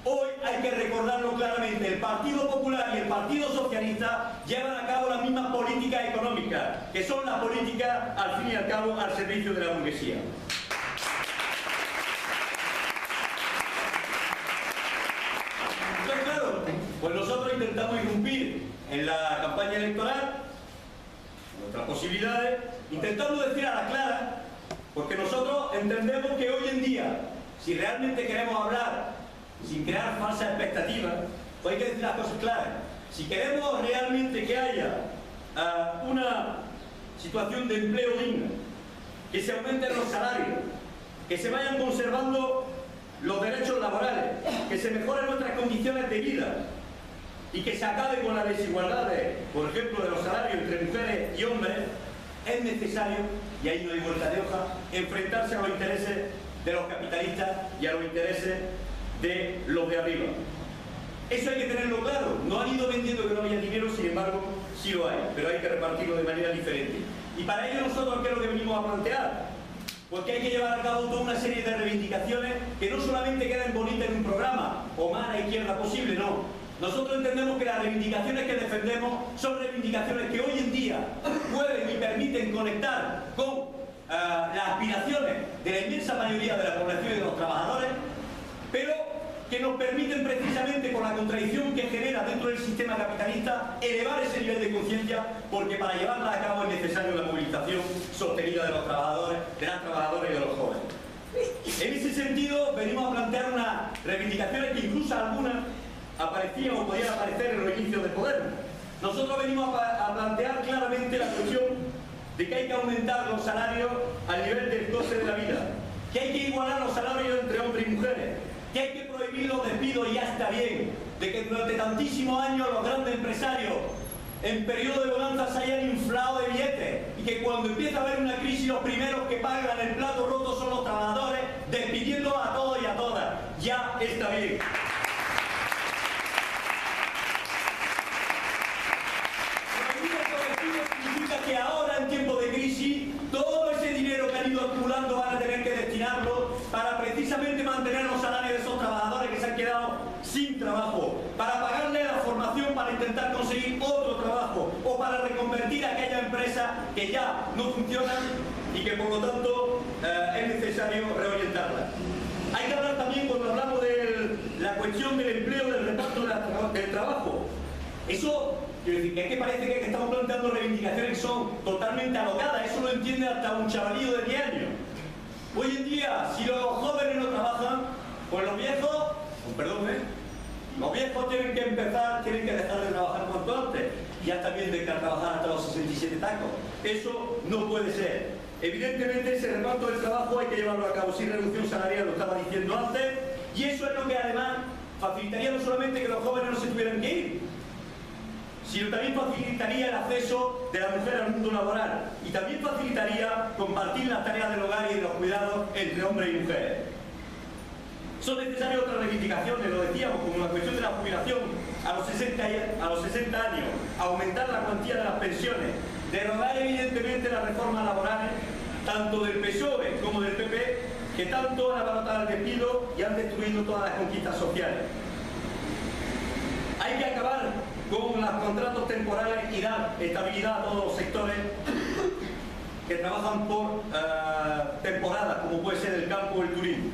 Hoy hay que recordarlo claramente, el Partido Popular y el Partido Socialista llevan a cabo las mismas políticas económicas, que son las políticas, al fin y al cabo, al servicio de la burguesía. Entonces, claro, pues nosotros intentamos irrumpir en la campaña electoral, nuestras posibilidades, intentando decir a la clara, porque nosotros entendemos que hoy en día, si realmente queremos hablar sin crear falsas expectativas, pues hay que decir las cosas claras. Si queremos realmente que haya una situación de empleo digna, que se aumenten los salarios, que se vayan conservando los derechos laborales, que se mejoren nuestras condiciones de vida y que se acabe con la desigualdad, por ejemplo, de los salarios entre mujeres y hombres, es necesario, y ahí no hay vuelta de hoja, enfrentarse a los intereses de los capitalistas y a los intereses de los de arriba. Eso hay que tenerlo claro. No han ido vendiendo que no haya dinero, sin embargo, sí lo hay, pero hay que repartirlo de manera diferente. Y para ello nosotros, ¿qué es lo que venimos a plantear? Porque hay que llevar a cabo toda una serie de reivindicaciones que no solamente queden bonitas en un programa, o más a la izquierda posible, no. Nosotros entendemos que las reivindicaciones que defendemos son reivindicaciones que hoy en día pueden y permiten conectar con las aspiraciones de la inmensa mayoría de la población y de los trabajadores, pero que nos permiten precisamente, por la contradicción que genera dentro del sistema capitalista, elevar ese nivel de conciencia, porque para llevarla a cabo es necesario la movilización sostenida de los trabajadores, de las trabajadoras y de los jóvenes. En ese sentido, venimos a plantear unas reivindicaciones que incluso algunas aparecían o podían aparecer en los inicios del Podemos. Nosotros venimos a plantear claramente la cuestión de que hay que aumentar los salarios al nivel del coste de la vida, que hay que igualar los salarios entre hombres y mujeres, que hay que prohibir los despidos, y ya está bien, de que durante tantísimos años los grandes empresarios en periodo de bonanza se hayan inflado de billetes y que cuando empieza a haber una crisis los primeros que pagan el plato roto son los trabajadores, despidiendo a todos y a todas. Ya está bien. Significa que ahora, en tiempos de crisis, todo ese dinero que han ido acumulando van a tener que destinarlo para precisamente mantener los salarios de esos trabajadores que se han quedado sin trabajo, para pagarle la formación para intentar conseguir otro trabajo o para reconvertir a aquellas empresas que ya no funcionan y que por lo tanto es necesario reorientarlas. Hay que hablar también, cuando hablamos de la cuestión del empleo, del reparto del trabajo. Eso, quiero decir, que es que parece que estamos planteando reivindicaciones que son totalmente alocadas. Eso lo entiende hasta un chavalillo de 10 años. Hoy en día, si los jóvenes no trabajan, pues los viejos, los viejos tienen que dejar de trabajar cuanto antes. Ya está bien de trabajar hasta los 67 tacos. Eso no puede ser. Evidentemente, ese reparto del trabajo hay que llevarlo a cabo sin reducción salarial, lo estaba diciendo antes, y eso es lo que además facilitaría no solamente que los jóvenes no se tuvieran que ir, sino también facilitaría el acceso de la mujer al mundo laboral y también facilitaría compartir las tareas del hogar y de los cuidados entre hombres y mujeres. Son necesarias otras reivindicaciones, lo decíamos, como la cuestión de la jubilación a los 60 años, aumentar la cuantía de las pensiones, derogar evidentemente las reformas laborales, tanto del PSOE como del PP, que tanto han abarrotado el despido y han destruido todas las conquistas sociales. Hay que acabar con los contratos temporales y dar estabilidad a todos los sectores que trabajan por temporadas, como puede ser el campo o el turismo.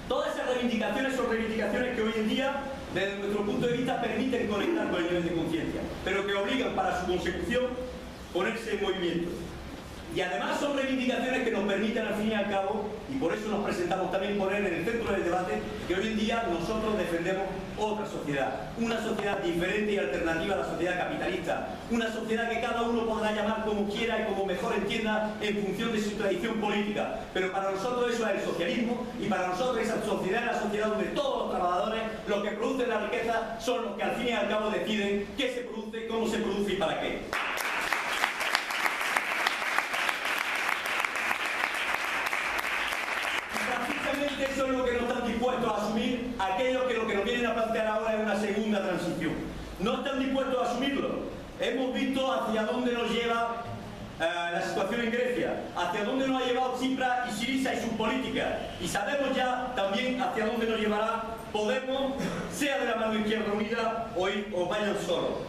Todas esas reivindicaciones son reivindicaciones que hoy en día, desde nuestro punto de vista, permiten conectar con el nivel de conciencia, pero que obligan para su consecución ponerse en movimiento. Y además son reivindicaciones que nos permiten al fin y al cabo, y por eso nos presentamos también, poner en el centro del debate que hoy en día nosotros defendemos otra sociedad, una sociedad diferente y alternativa a la sociedad capitalista, una sociedad que cada uno podrá llamar como quiera y como mejor entienda en función de su tradición política, pero para nosotros eso es el socialismo, y para nosotros esa sociedad es la sociedad donde todos los trabajadores, los que producen la riqueza, son los que al fin y al cabo deciden qué se produce, cómo se produce y para qué. Eso es lo que no están dispuestos a asumir aquellos que lo que nos vienen a plantear ahora es una segunda transición. no están dispuestos a asumirlo. Hemos visto hacia dónde nos lleva la situación en Grecia, hacia dónde nos ha llevado Tsipras y Syriza y sus políticas, y sabemos ya también hacia dónde nos llevará Podemos, sea de la mano izquierda unida o vayan solos.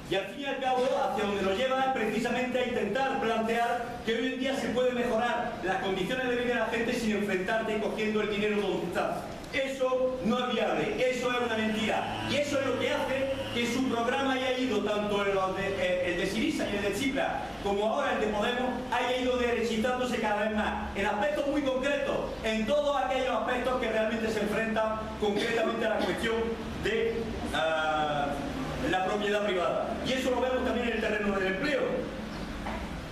Y al fin y al cabo, hacia donde nos lleva es precisamente a intentar plantear que hoy en día se puede mejorar las condiciones de vida de la gente sin enfrentarte y cogiendo el dinero donde está. Eso no es viable, eso es una mentira. Y eso es lo que hace que su programa haya ido, tanto el de Syriza y el de Tsipras, como ahora el de Podemos, haya ido derechizándose cada vez más, en aspectos muy concretos, en todos aquellos aspectos que realmente se enfrentan concretamente a la cuestión de la propiedad privada. Y eso lo vemos también en el terreno del empleo.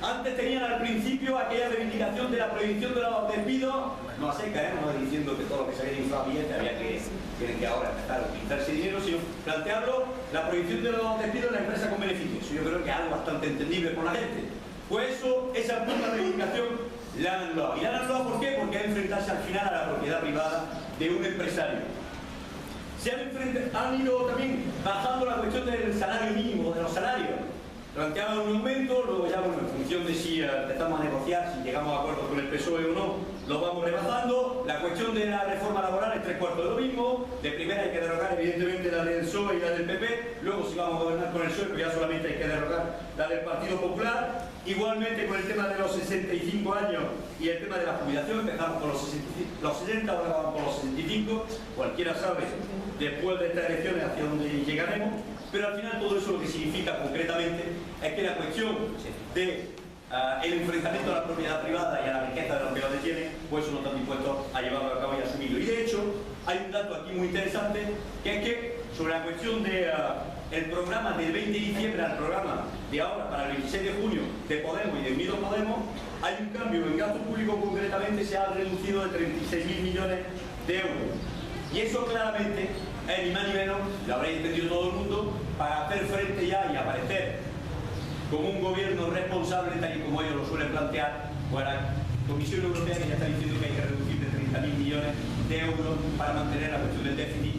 Antes tenían al principio aquella reivindicación de la prohibición de los despidos, no a seca, no diciendo que todo lo que se había inflado billetes había que, tienen que ahora empezar a utilizar ese dinero, sino plantearlo, la prohibición de los despidos en la empresa con beneficio. Eso yo creo que es algo bastante entendible por la gente. Pues eso, esa misma reivindicación la han anulado. ¿Y la han anulado por qué? Porque es enfrentarse al final a la propiedad privada de un empresario. Se han ido también bajando la cuestión del salario mínimo, de los salarios. Planteaban un aumento, luego ya, bueno, en función de si empezamos a negociar, si llegamos a acuerdos con el PSOE o no, lo vamos rebajando. La cuestión de la reforma laboral es 3/4 de lo mismo. De primera hay que derogar, evidentemente, la del PSOE y la del PP. Luego, si vamos a gobernar con el PSOE, pues ya solamente hay que derogar la del Partido Popular. Igualmente, con el tema de los 65 años y el tema de la jubilación, empezamos con los 60, ahora vamos con los 65. Cualquiera sabe, después de estas elecciones, hacia dónde llegaremos. Pero al final todo eso lo que significa concretamente es que la cuestión de el enfrentamiento a la propiedad privada y a la riqueza de los que lo detienen, pues eso no están dispuestos a llevarlo a cabo y a asumirlo. Y de hecho, hay un dato aquí muy interesante, que es que sobre la cuestión de el programa del 20 de diciembre al programa de ahora para el 26 de junio de Podemos y de Unidos Podemos, hay un cambio en gasto público, concretamente se ha reducido de 36.000 millones de euros. Y eso claramente es ni más ni menos, lo habréis entendido todo el mundo, para hacer frente ya y aparecer como un gobierno responsable, tal y como ellos lo suelen plantear, pues la Comisión Europea, que ya está diciendo que hay que reducir de 30.000 millones de euros para mantener la cuestión del déficit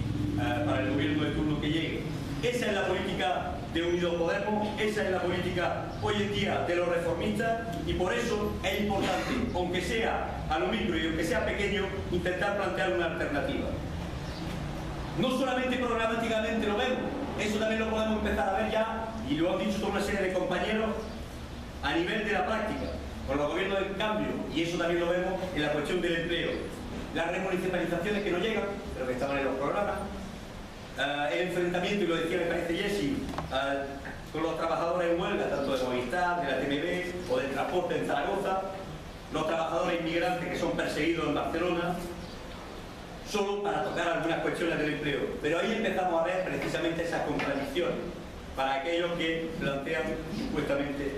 para el gobierno de turno que llegue. Esa es la política de Unidos Podemos, esa es la política hoy en día de los reformistas, y por eso es importante, aunque sea a lo micro y aunque sea pequeño, intentar plantear una alternativa. No solamente programáticamente lo vemos, eso también lo podemos empezar a ver ya, y lo han dicho toda una serie de compañeros, a nivel de la práctica, con los gobiernos del cambio, y eso también lo vemos en la cuestión del empleo. Las remunicipalizaciones que no llegan, pero que estaban en los programas, el enfrentamiento, y lo decía me parece Jessy, con los trabajadores en huelga, tanto de Movistar, de la TMB o del transporte en Zaragoza, los trabajadores inmigrantes que son perseguidos en Barcelona, solo para tocar algunas cuestiones del empleo. Pero ahí empezamos a ver precisamente esas contradicciones para aquellos que plantean supuestamente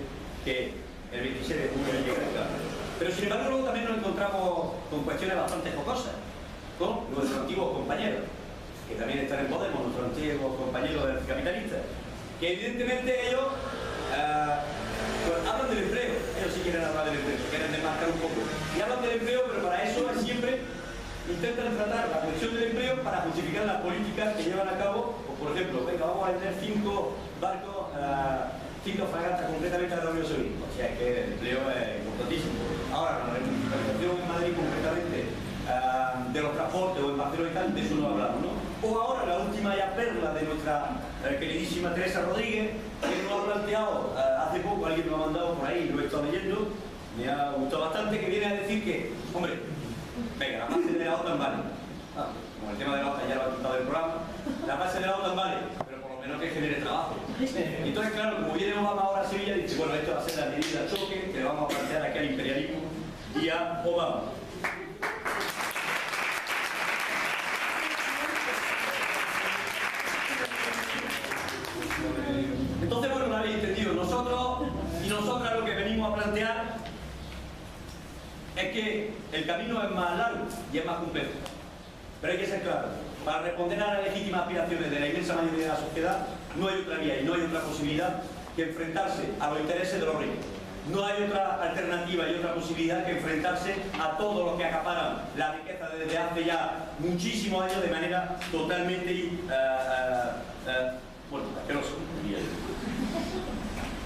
que el 26 de junio llega el cambio. Pero sin embargo luego también nos encontramos con cuestiones bastante jocosas con nuestros antiguos compañeros, que también están en Podemos, nuestros antiguos compañeros capitalistas, que evidentemente ellos pues hablan del empleo, ellos sí quieren hablar del empleo, quieren desmarcar un poco, y hablan del empleo, pero para eso siempre intentan tratar la cuestión del empleo para justificar las políticas que llevan a cabo, o por ejemplo, venga, vamos a vender 5 barcos, 5 fragatas concretamente a la Unión Soviética, o sea que el empleo es importantísimo. Ahora, la remunicipalización en Madrid concretamente de los transportes o en Barcelona y tal, de eso no hablamos, ¿no? O ahora la última ya perla de nuestra queridísima Teresa Rodríguez, que nos ha planteado hace poco, alguien lo ha mandado por ahí, lo he estado leyendo, me ha gustado bastante, que viene a decir que, hombre, venga, la base de la OTAN vale. Como el tema de la OTAN ya lo ha quitado del programa, la base de la OTAN vale, pero por lo menos que genere trabajo. Entonces, claro, como viene Obama ahora a Sevilla, dice, bueno, esto va a ser la medida de choque que le vamos a plantear aquí al imperialismo y a Obama. Entonces, bueno, lo habéis entendido. Nosotros y nosotras lo que venimos a plantear es que el camino es más largo y es más complejo. Pero hay que ser claro, para responder a las legítimas aspiraciones de la inmensa mayoría de la sociedad, no hay otra vía y no hay otra posibilidad que enfrentarse a los intereses de los ricos. No hay otra alternativa y otra posibilidad que enfrentarse a todos los que acaparan la riqueza desde hace ya muchísimos años de manera totalmente Bueno, asqueroso, diría yo.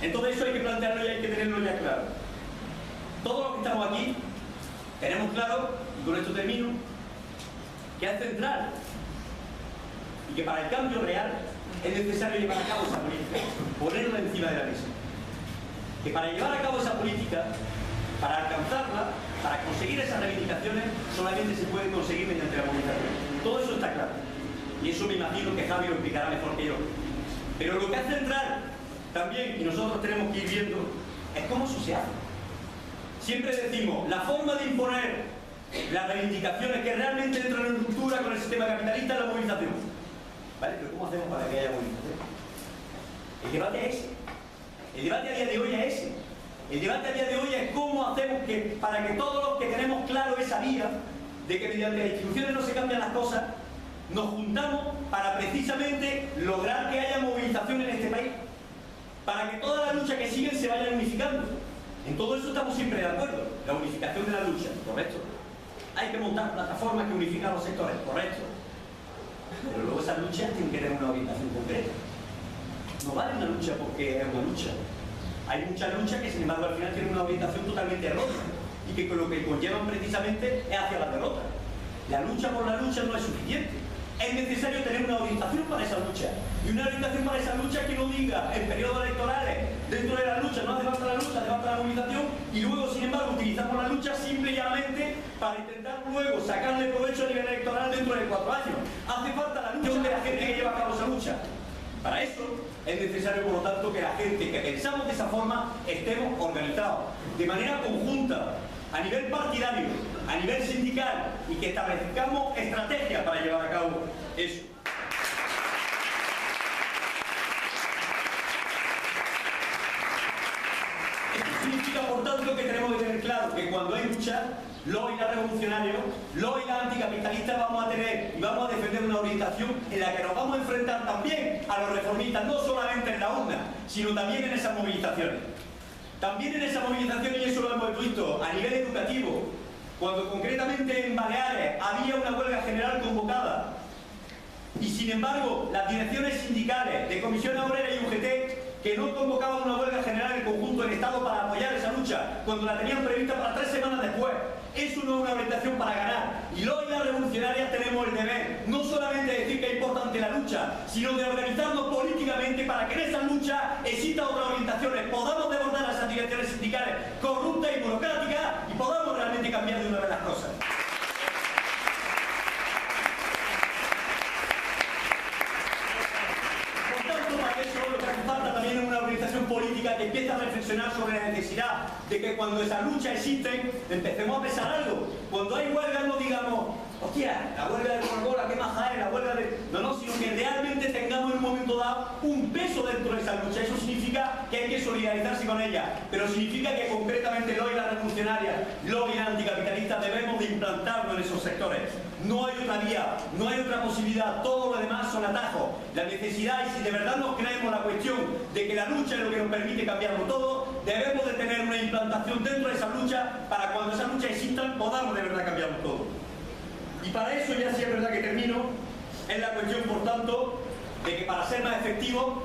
Entonces eso hay que plantearlo y hay que tenerlo ya claro. Todos los que estamos aquí tenemos claro, y con esto termino, que es central y que para el cambio real es necesario llevar a cabo esa política, ponerla encima de la mesa. Que para llevar a cabo esa política, para alcanzarla, para conseguir esas reivindicaciones, solamente se puede conseguir mediante la movilización. Todo eso está claro. Y eso me imagino que Javi lo explicará mejor que yo. Pero lo que es central también, y nosotros tenemos que ir viendo, es cómo eso se hace. Siempre decimos, la forma de imponer las reivindicaciones que realmente entran en ruptura con el sistema capitalista es la movilización. ¿Vale? Pero ¿cómo hacemos para que haya movilización? El debate es ese. El debate a día de hoy es ese. El debate a día de hoy es cómo hacemos para que todos los que tenemos claro esa vía de que mediante las instituciones no se cambian las cosas, nos juntamos para precisamente lograr que haya movilización en este país. Para que toda la lucha que siguen se vayan unificando. En todo eso estamos siempre de acuerdo. La unificación de la lucha, correcto. Hay que montar plataformas que unifican los sectores, correcto. Pero luego esas luchas tienen que tener una orientación concreta. No vale una lucha porque es una lucha. Hay muchas luchas que sin embargo al final tienen una orientación totalmente errónea y que lo que conllevan precisamente es hacia la derrota. La lucha por la lucha no es suficiente. Es necesario tener una orientación para esa lucha. Y una orientación para esa lucha que no diga en periodos electorales, dentro de la lucha no hace falta la lucha, hace falta la movilización, y luego sin embargo utilizamos la lucha simple y llanamente para intentar luego sacarle provecho a nivel electoral dentro de 4 años. Hace falta la lucha de la gente que lleva a cabo esa lucha. Para eso es necesario, por lo tanto, que la gente que pensamos de esa forma estemos organizados, de manera conjunta, a nivel partidario, a nivel sindical, y que establezcamos estrategias para llevar a cabo eso. Esto significa, por tanto, que tenemos que tener claro que cuando hay lucha, los y las revolucionarios, los y las anticapitalistas vamos a tener y vamos a defender una orientación en la que nos vamos a enfrentar también a los reformistas, no solamente en la urna, sino también en esas movilizaciones. También en esa movilización, y eso lo hemos visto a nivel educativo, cuando concretamente en Baleares había una huelga general convocada y sin embargo las direcciones sindicales de Comisión Obrera y UGT que no convocaban una huelga general en conjunto del Estado para apoyar esa lucha, cuando la tenían prevista para 3 semanas después. Eso no es una orientación para ganar. Y los y las revolucionarias tenemos el deber, no solamente de decir que es importante la lucha, sino de organizarnos políticamente para que en esa lucha exista otras orientaciones, podamos derrotar a esas direcciones sindicales corruptas y burocráticas y podamos realmente cambiar de una vez las cosas. Eso lo que hace falta también es una organización política que empiece a reflexionar sobre la necesidad de que cuando esa lucha existe, empecemos a pensar algo. Cuando hay huelga no digamos, hostia, la huelga de Coca-Cola, qué maja es, la huelga de... No, sino que realmente tengamos en un momento dado un peso dentro de esa lucha. Eso significa que hay que solidarizarse con ella, pero significa que concretamente los y las revolucionarias, los y las anticapitalistas debemos de implantarnos en esos sectores. No hay otra vía, no hay otra posibilidad, todo lo demás son atajos. La necesidad, y si de verdad nos creemos la cuestión de que la lucha es lo que nos permite cambiarlo todo, debemos de tener una implantación dentro de esa lucha para cuando esa lucha exista podamos de verdad cambiarlo todo. Y para eso, ya sí es verdad que termino, es la cuestión, por tanto, de que para ser más efectivos,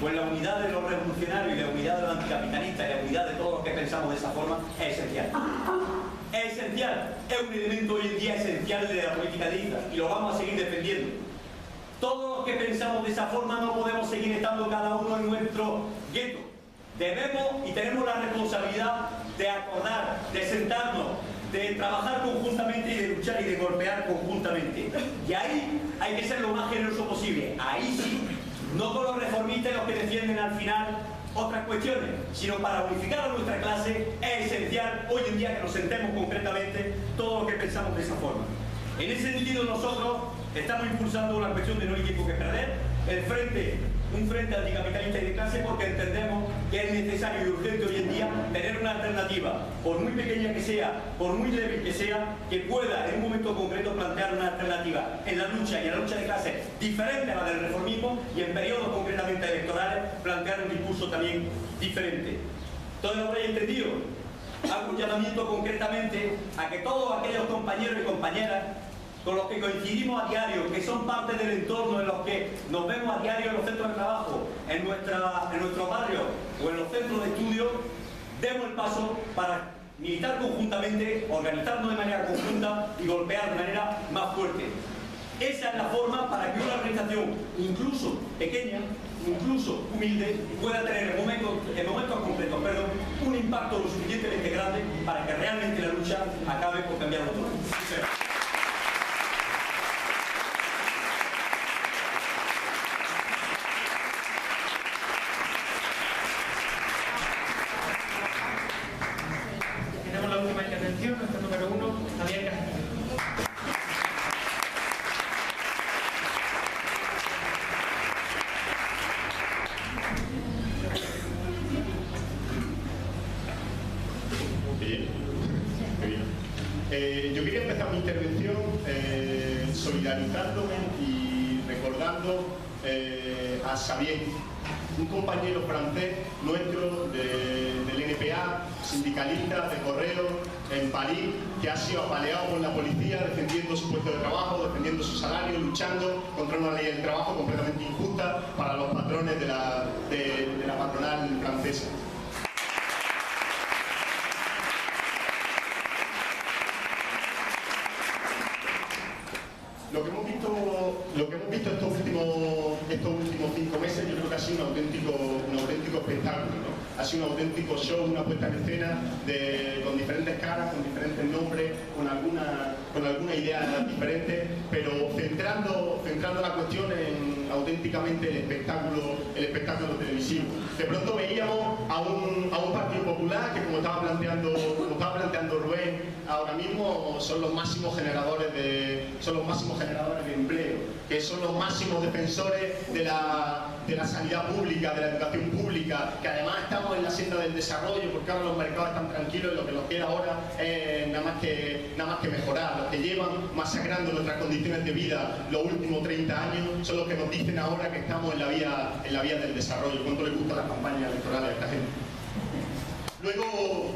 pues la unidad de los revolucionarios y la unidad de los anticapitalistas y la unidad de todos los que pensamos de esa forma es esencial. Es esencial, es un elemento hoy en día esencial de la política de islas y lo vamos a seguir defendiendo. Todos los que pensamos de esa forma no podemos seguir estando cada uno en nuestro gueto. Debemos y tenemos la responsabilidad de acordar, de sentarnos, de trabajar conjuntamente y de luchar y de golpear conjuntamente. Y ahí hay que ser lo más generoso posible. Ahí sí, no con los reformistas los que defienden al final otras cuestiones, sino para unificar a nuestra clase es esencial hoy en día que nos sentemos concretamente todos los que pensamos de esa forma. En ese sentido nosotros estamos impulsando una cuestión de no hay tiempo que perder, un frente anticapitalista y de clase, porque entendemos que es necesario y urgente hoy en día tener una alternativa, por muy pequeña que sea, por muy débil que sea, que pueda en un momento concreto plantear una alternativa en la lucha y en la lucha de clase diferente a la del reformismo y en periodos concretamente electorales plantear un discurso también diferente. ¿Todo lo habréis entendido? Hago un llamamiento concretamente a que todos aquellos compañeros y compañeras con los que coincidimos a diario, que son parte del entorno, en los que nos vemos a diario en los centros de trabajo, en nuestros barrios o en los centros de estudio, demos el paso para militar conjuntamente, organizarnos de manera conjunta y golpear de manera más fuerte. Esa es la forma para que una organización, incluso pequeña, incluso humilde, pueda tener en momentos concretos, un impacto lo suficientemente grande para que realmente la lucha acabe por cambiarlo todo. Tenemos la última intervención, nuestro número 1, Javier Castillo. Yo quería empezar mi intervención solidarizándome y recordando a Xavier, un compañero francés nuestro del NPA, sindicalista de correo en París, que ha sido apaleado por la policía defendiendo su puesto de trabajo, defendiendo su salario, luchando contra una ley del trabajo completamente injusta para los patrones de la patronal francesa. Lo que hemos visto estos últimos 5 meses, yo creo que ha sido un auténtico espectáculo, ¿no? Ha sido un auténtico show, una puesta en escena con diferentes caras, con diferentes nombres, con alguna idea diferente, pero centrando la cuestión en auténticamente el espectáculo televisivo. De pronto veíamos a un Partido Popular que, como estaba planteando Rubén, ahora mismo son los máximos generadores de empleo, que son los máximos defensores de la sanidad pública, de la educación pública, que además estamos en la senda del desarrollo, porque ahora los mercados están tranquilos y lo que nos queda ahora es nada más que mejorar. Los que llevan masacrando nuestras condiciones de vida los últimos 30 años son los que nos dicen ahora que estamos en la vía del desarrollo. ¿Cuánto les gustan las campañas electorales a esta gente? Luego,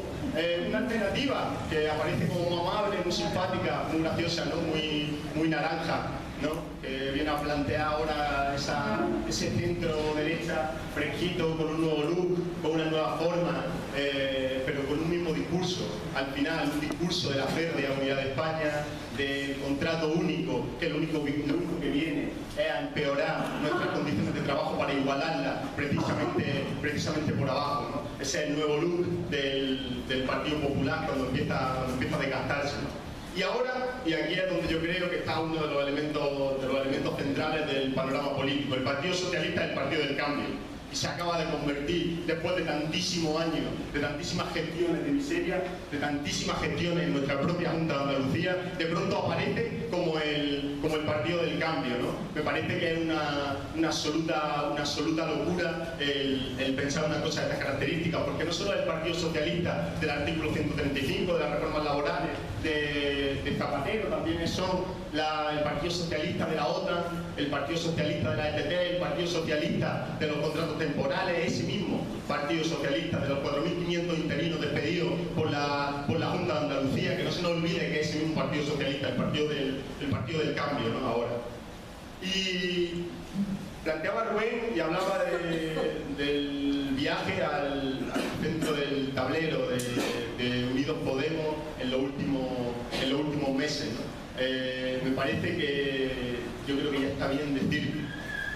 una alternativa que aparece como muy amable, muy simpática, muy graciosa, ¿no? muy naranja, ¿no? Que viene a plantear ahora ese centro derecha fresquito, con un nuevo look, con una nueva forma, pero con un mismo discurso. Al final, un discurso de la férrea unidad de España, del contrato único, que lo único que viene es a empeorar nuestras condiciones de trabajo para igualarlas precisamente por abajo, ¿no? Ese es el nuevo look del Partido Popular cuando empieza a desgastarse, ¿no? Y ahora, y aquí es donde yo creo que está uno de los elementos centrales del panorama político, el Partido Socialista es el Partido del Cambio. Y se acaba de convertir, después de tantísimos años, de tantísimas gestiones de miseria, de tantísimas gestiones en nuestra propia Junta de Andalucía, de pronto aparece como el Partido del Cambio, ¿no? Me parece que es una absoluta locura el pensar una cosa de estas características, porque no solo es el Partido Socialista del artículo 135, de las reformas laborales, de Zapatero, también son el Partido Socialista de la OTAN, el Partido Socialista de la ETT, el Partido Socialista de los contratos temporales, ese mismo Partido Socialista de los 4.500 interinos despedidos por la Junta de Andalucía, que no se nos olvide que es ese mismo Partido Socialista, el Partido del Cambio, ¿no? Ahora. Y planteaba Rubén y hablaba del viaje al centro del tablero de Unidos Podemos en los últimos meses, ¿no? Me parece que yo creo que ya está bien decir,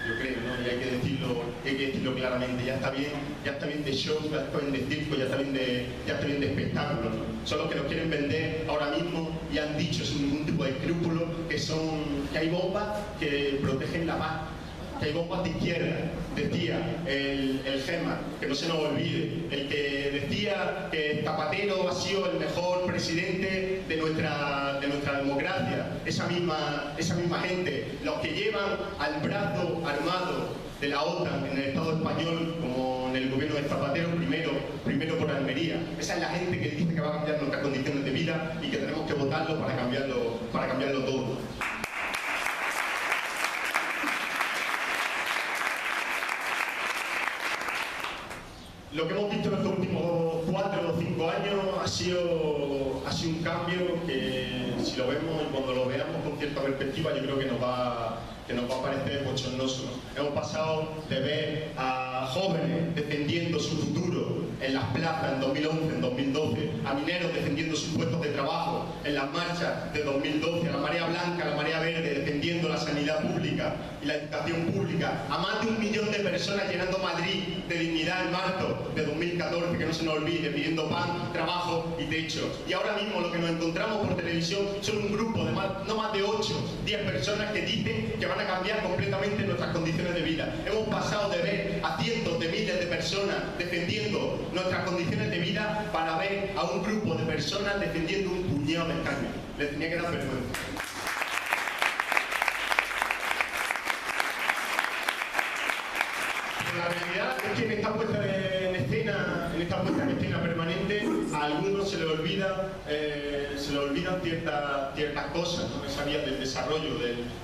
yo creo, ¿no? Y hay que decirlo claramente, ya está bien de show, ya está bien de circo, ya está bien de espectáculo, ¿no? Son los que nos quieren vender ahora mismo y han dicho sin ningún tipo de escrúpulo que hay bombas que protegen la paz, que hay bombas de izquierda. Decía el Gema, que no se nos olvide, el que decía que Zapatero ha sido el mejor presidente de nuestra democracia, esa misma gente, los que llevan al brazo armado de la OTAN en el Estado español, como en el gobierno de Zapatero, primero por Almería. Esa es la gente que dice que va a cambiar nuestras condiciones de vida y que tenemos que votarlo para cambiarlo todo. Lo que hemos visto en estos últimos 4 o 5 años ha sido un cambio que, si si lo vemos y cuando lo veamos con cierta perspectiva, yo creo que nos va a parecer bochornoso, ¿no? Hemos pasado de ver a jóvenes defendiendo su futuro en las plazas en 2011, en 2012, a mineros defendiendo sus puestos de trabajo en las marchas de 2012, a la marea blanca, a la marea verde defendiendo la sanidad pública y la educación pública, a más de 1 millón de personas llenando Madrid de dignidad en marzo de 2014, que no se nos olvide, pidiendo pan, trabajo y techo. Y ahora mismo lo que nos encontramos por televisión son un grupo de no más de 8, 10 personas que dicen que van a cambiar completamente nuestras condiciones de vida. Hemos pasado de ver a cientos de miles de personas defendiendo nuestras condiciones de vida para ver a un grupo de personas defendiendo un puñado de escaños. Les tenía que dar vergüenza. La realidad es que en esta puesta en escena permanente, a algunos se les olvidan ciertas cosas, ¿no? Esa vía del desarrollo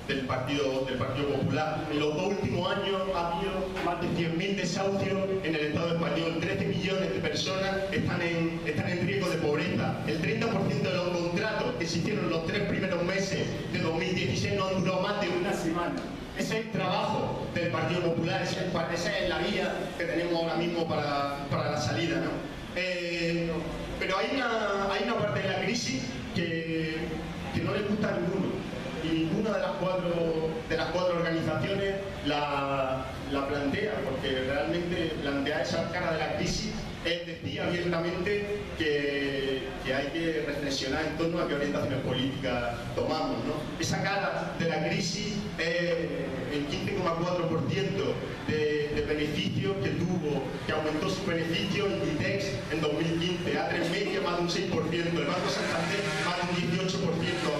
del Partido Popular. En los 2 últimos años ha habido más de 100.000 desahucios en el Estado español. 13 millones de personas están en riesgo de pobreza. El 30% de los contratos que se hicieron en los 3 primeros meses de 2016 no han durado más de una semana. Ese es el trabajo del Partido Popular, esa es la vía que tenemos ahora mismo para la salida, ¿no? Pero hay una parte de la crisis que no le gusta a ninguno. Y ninguna de las cuatro organizaciones la plantea, porque realmente plantear esa cara de la crisis es decir abiertamente que hay que reflexionar en torno a qué orientaciones políticas tomamos, ¿no? Esa cara de la crisis es el 15,4% de beneficios que aumentó su beneficio Inditex en 2015, A3 Media más de un 6%, el Banco Santander más de un 18%,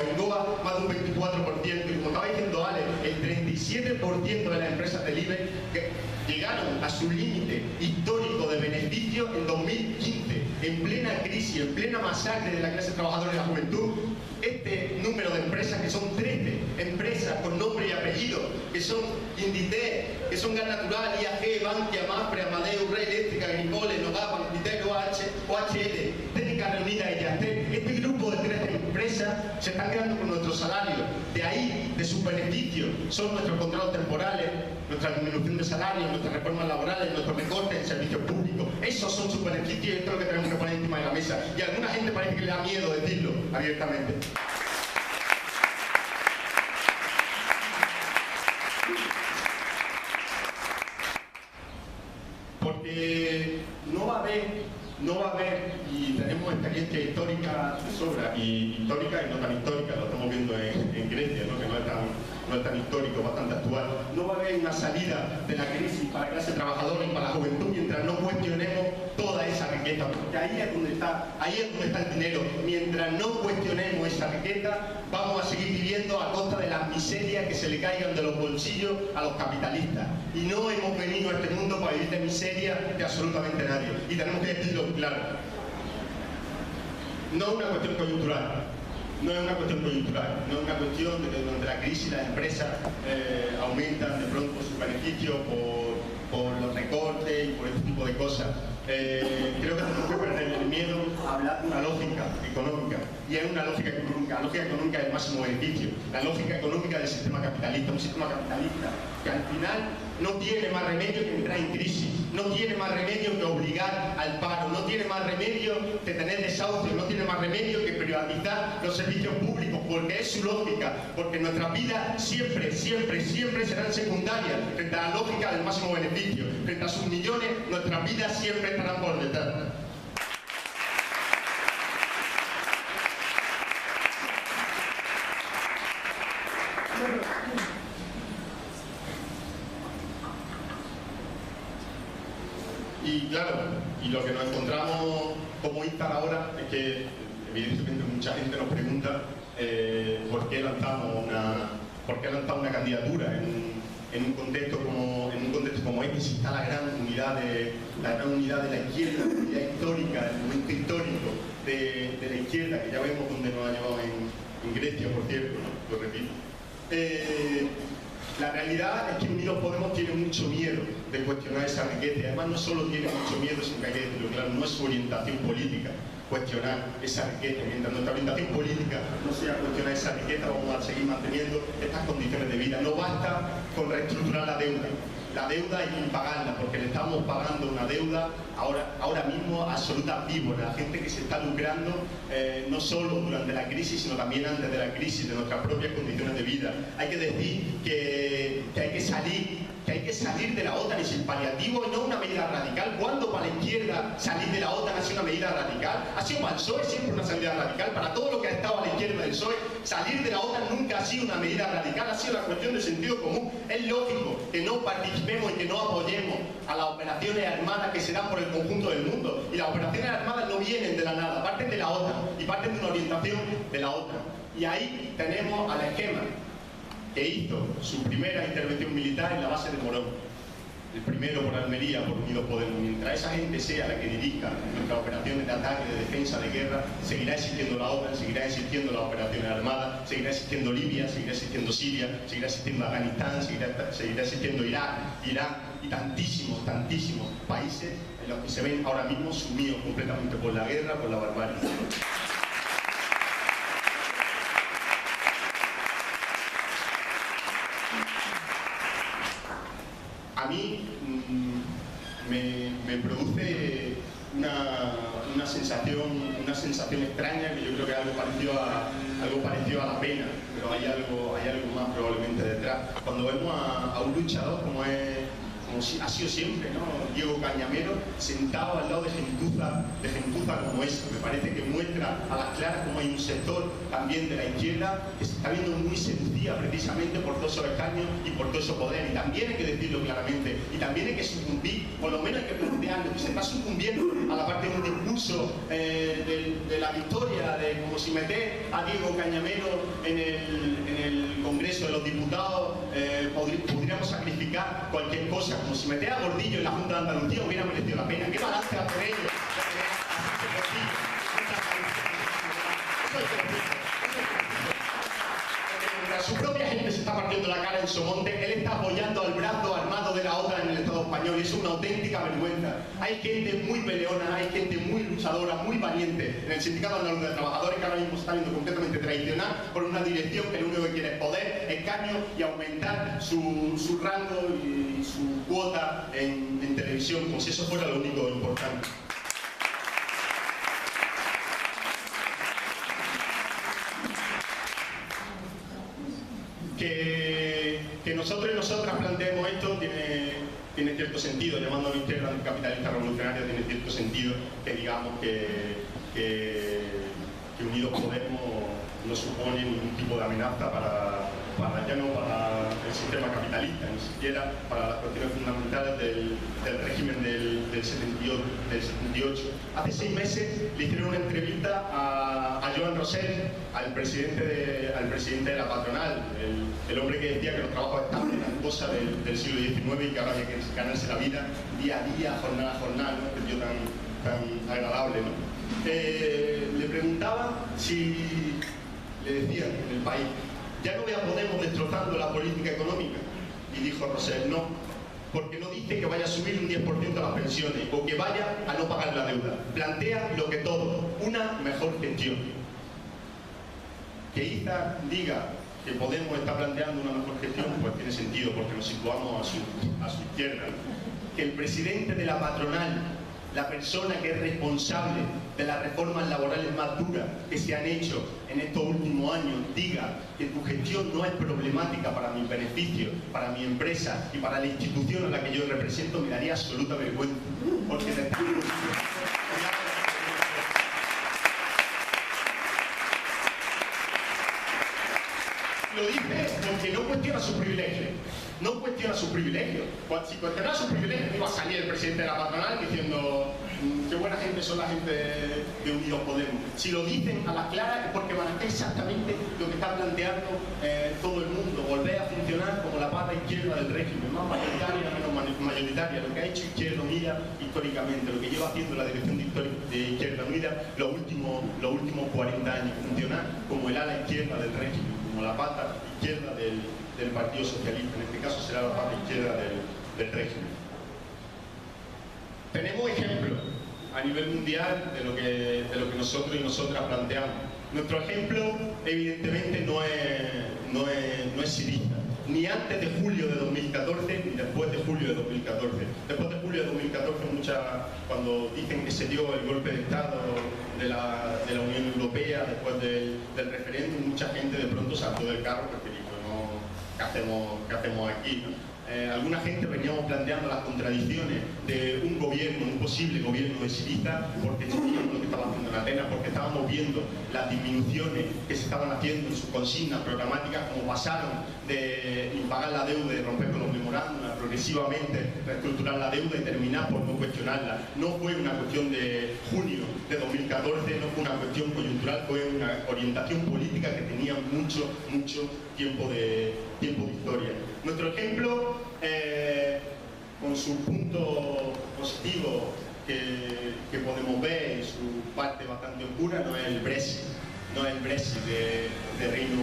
Bengoa más de un 24%, y como estaba diciendo Ale, el 37% de las empresas del IBEX que llegaron a su límite histórico de beneficio en 2015, en plena crisis, en plena masacre de la clase trabajadora y la juventud. Este número de empresas, que son 13 empresas con nombre y apellido, que son Inditex, que son Gas Natural, IAG, Bankia, Mapfre, Amadeus, Red Eléctrica, Agricole, Nogapa, Inditex, OHL, Técnica Reunida y Yastel. Este grupo de 13 empresas se están quedando con nuestros salarios. De ahí, de sus beneficios, son nuestros contratos temporales, nuestra disminución de salarios, nuestras reformas laborales, nuestros recortes en servicios públicos. Esos son sus beneficios y esto es lo que tenemos que poner encima de la mesa. Y a alguna gente parece que le da miedo decirlo abiertamente. Porque no va a haber, y tenemos experiencia histórica de sobra, y histórica y no tan histórica, lo estamos viendo en Grecia, ¿no? Que no es tan histórico, bastante actual. No va a haber una salida de la crisis para la clase trabajadora y para la juventud mientras no cuestionemos toda esa riqueza, porque ahí es donde está el dinero. Mientras no cuestionemos esa riqueza, vamos a seguir viviendo a costa de las miserias que se le caigan de los bolsillos a los capitalistas. Y no hemos venido a este mundo para vivir de miseria de absolutamente nadie. Y tenemos que decirlo claro. No es una cuestión coyuntural. No es una cuestión coyuntural, no es una cuestión de que durante la crisis las empresas aumentan de pronto sus beneficios por los recortes y por este tipo de cosas. Creo que tenemos que perder el miedo a hablar de una lógica económica, y es una lógica económica. La lógica económica del máximo beneficio, la lógica económica del sistema capitalista, un sistema capitalista que al final no tiene más remedio que entrar en crisis, no tiene más remedio que obligar al paro, no tiene más remedio que tener desahucios, no tiene más remedio que privatizar los servicios públicos, porque es su lógica, porque nuestras vidas siempre serán secundarias frente a la lógica del máximo beneficio. Frente a sus millones, nuestras vidas siempre estarán por detrás. Y claro, y lo que nos encontramos como Instar ahora es que evidentemente mucha gente nos pregunta por qué lanzamos una candidatura en un contexto como este, si está la gran unidad de la izquierda, la unidad histórica, el momento histórico de la izquierda, que ya vemos dónde nos ha llevado en Grecia, por cierto, ¿no? Lo repito. La realidad es que Unidos Podemos tiene mucho miedo de cuestionar esa riqueza. Además, no solo tiene mucho miedo, sino que hay que decirlo claro, no es su orientación política. cuestionar esa riqueza. Mientras nuestra orientación política no sea cuestionar esa riqueza, vamos a seguir manteniendo estas condiciones de vida. No basta con reestructurar la deuda. La deuda hay que pagarla, porque le estamos pagando una deuda ahora mismo absoluta víbora, la gente que se está lucrando no solo durante la crisis, sino también antes de la crisis, de nuestras propias condiciones de vida. Hay que decir que hay que salir de la OTAN es el paliativo y no una medida radical. ¿Cuándo para la izquierda salir de la OTAN ha sido una medida radical? Ha sido para el PSOE siempre una salida radical. Para todo lo que ha estado a la izquierda del PSOE, salir de la OTAN nunca ha sido una medida radical, ha sido una cuestión de sentido común. Es lógico que no participemos y que no apoyemos a las operaciones armadas que se dan por el conjunto del mundo. Y las operaciones armadas no vienen de la nada, parten de la OTAN y parten de una orientación de la OTAN. Y ahí tenemos al esquema que hizo su primera intervención militar en la base de Morón. El primero por Almería, por Unidos Podemos. Mientras esa gente sea la que dirija nuestras operaciones de ataque, de defensa, de guerra, seguirá existiendo la OTAN, seguirá existiendo las operaciones armadas, seguirá existiendo Libia, seguirá existiendo Siria, seguirá existiendo Afganistán, seguirá existiendo Irak, Irán y tantísimos países en los que se ven ahora mismo sumidos completamente por la guerra, por la barbarie. A mí me produce una sensación extraña, que yo creo que es algo parecido a la pena, pero hay algo más probablemente detrás. Cuando vemos a un luchador como ha sido siempre, ¿no? Diego Cañamero, sentado al lado de gentuza como esa. Me parece que muestra a las claras como hay un sector también de la izquierda que se está viendo muy sencilla precisamente por todos esos escaños y por todo ese poder. Y también hay que decirlo claramente, y también hay que sucumbir, por lo menos hay que plantearlo, que se está sucumbiendo a la parte de un discurso de la victoria, de como si meter a Diego Cañamero en el Congreso de los Diputados podríamos sacrificar cualquier cosa, como si meter a Gordillo en la Junta de Andalucía hubiera merecido la pena. ¿Qué balance va por ello? Su propia gente se está partiendo la cara en Somonte, él está apoyando al brazo armado de la OTAN en el Estado español y es una auténtica vergüenza. Hay gente muy peleona, hay gente muy luchadora, muy valiente en el Sindicato Andaluz de Trabajadores que ahora mismo se está viendo completamente traicionada por una dirección que lo único que quiere es poder, escaño y aumentar su rango y su cuota en televisión, como si eso fuera lo único importante. Que nosotros y nosotras planteemos esto tiene cierto sentido, llamando a la izquierda anticapitalista revolucionaria, tiene cierto sentido que digamos que Unidos Podemos no supone ningún tipo de amenaza ya no para el sistema capitalista, ni siquiera para las cuestiones fundamentales del régimen del 78. Hace 6 meses le hicieron una entrevista a Joan Rosell, al presidente de la patronal, el hombre que decía que los trabajos estables eran cosa del siglo XIX y que ahora había que ganarse la vida día a día, jornada a jornada, ¿no? Que tío tan agradable, ¿no? Le preguntaba si, le decían en el país, ya no Podemos destrozando la política económica. Y dijo Rosell, no, porque no dice que vaya a subir un 10% las pensiones o que vaya a no pagar la deuda. Plantea lo que todo, una mejor gestión. Que Iza diga que Podemos está planteando una mejor gestión, pues tiene sentido, porque nos situamos a su izquierda. Que el presidente de la patronal, la persona que es responsable de las reformas laborales más duras que se han hecho en estos últimos años, diga que tu gestión no es problemática para mi beneficio, para mi empresa y para la institución a la que yo represento, me daría absoluta vergüenza. Porque lo dice porque no cuestiona su privilegio. No cuestiona sus privilegios. Si cuestionara sus privilegios, iba a salir el presidente de la patronal diciendo qué buena gente son la gente de Unidos Podemos. Si lo dicen a las claras es porque van a hacer exactamente lo que está planteando todo el mundo, volver a funcionar como la pata izquierda del régimen, más mayoritaria, menos mayoritaria, lo que ha hecho Izquierda Unida históricamente, lo que lleva haciendo la dirección de Izquierda Unida los últimos 40 años, funcionar como el ala izquierda del régimen, como la pata izquierda del Partido Socialista, en este caso será la parte izquierda del régimen. Tenemos ejemplos a nivel mundial de lo que nosotros y nosotras planteamos. Nuestro ejemplo, evidentemente, no es sirista, ni antes de julio de 2014 ni después de julio de 2014. Después de julio de 2014, cuando dicen que se dio el golpe de Estado de la Unión Europea después del referéndum, mucha gente de pronto saltó del carro porque dijo, no, ¿qué hacemos aquí, ¿no? Alguna gente veníamos planteando las contradicciones de un gobierno, un posible gobierno de sirista, porque sabíamos lo que estaba haciendo en Atenas, porque estábamos viendo las disminuciones que se estaban haciendo en sus consignas programáticas, como pasaron de impagar la deuda y romper con los memorándum a progresivamente reestructurar la deuda y terminar por no cuestionarla. No fue una cuestión de junio de 2014, no fue una cuestión coyuntural, fue una orientación política que tenía mucho tiempo de historia. Nuestro ejemplo, con su punto positivo que podemos ver y su parte bastante oscura, no es el Brexit, de Reino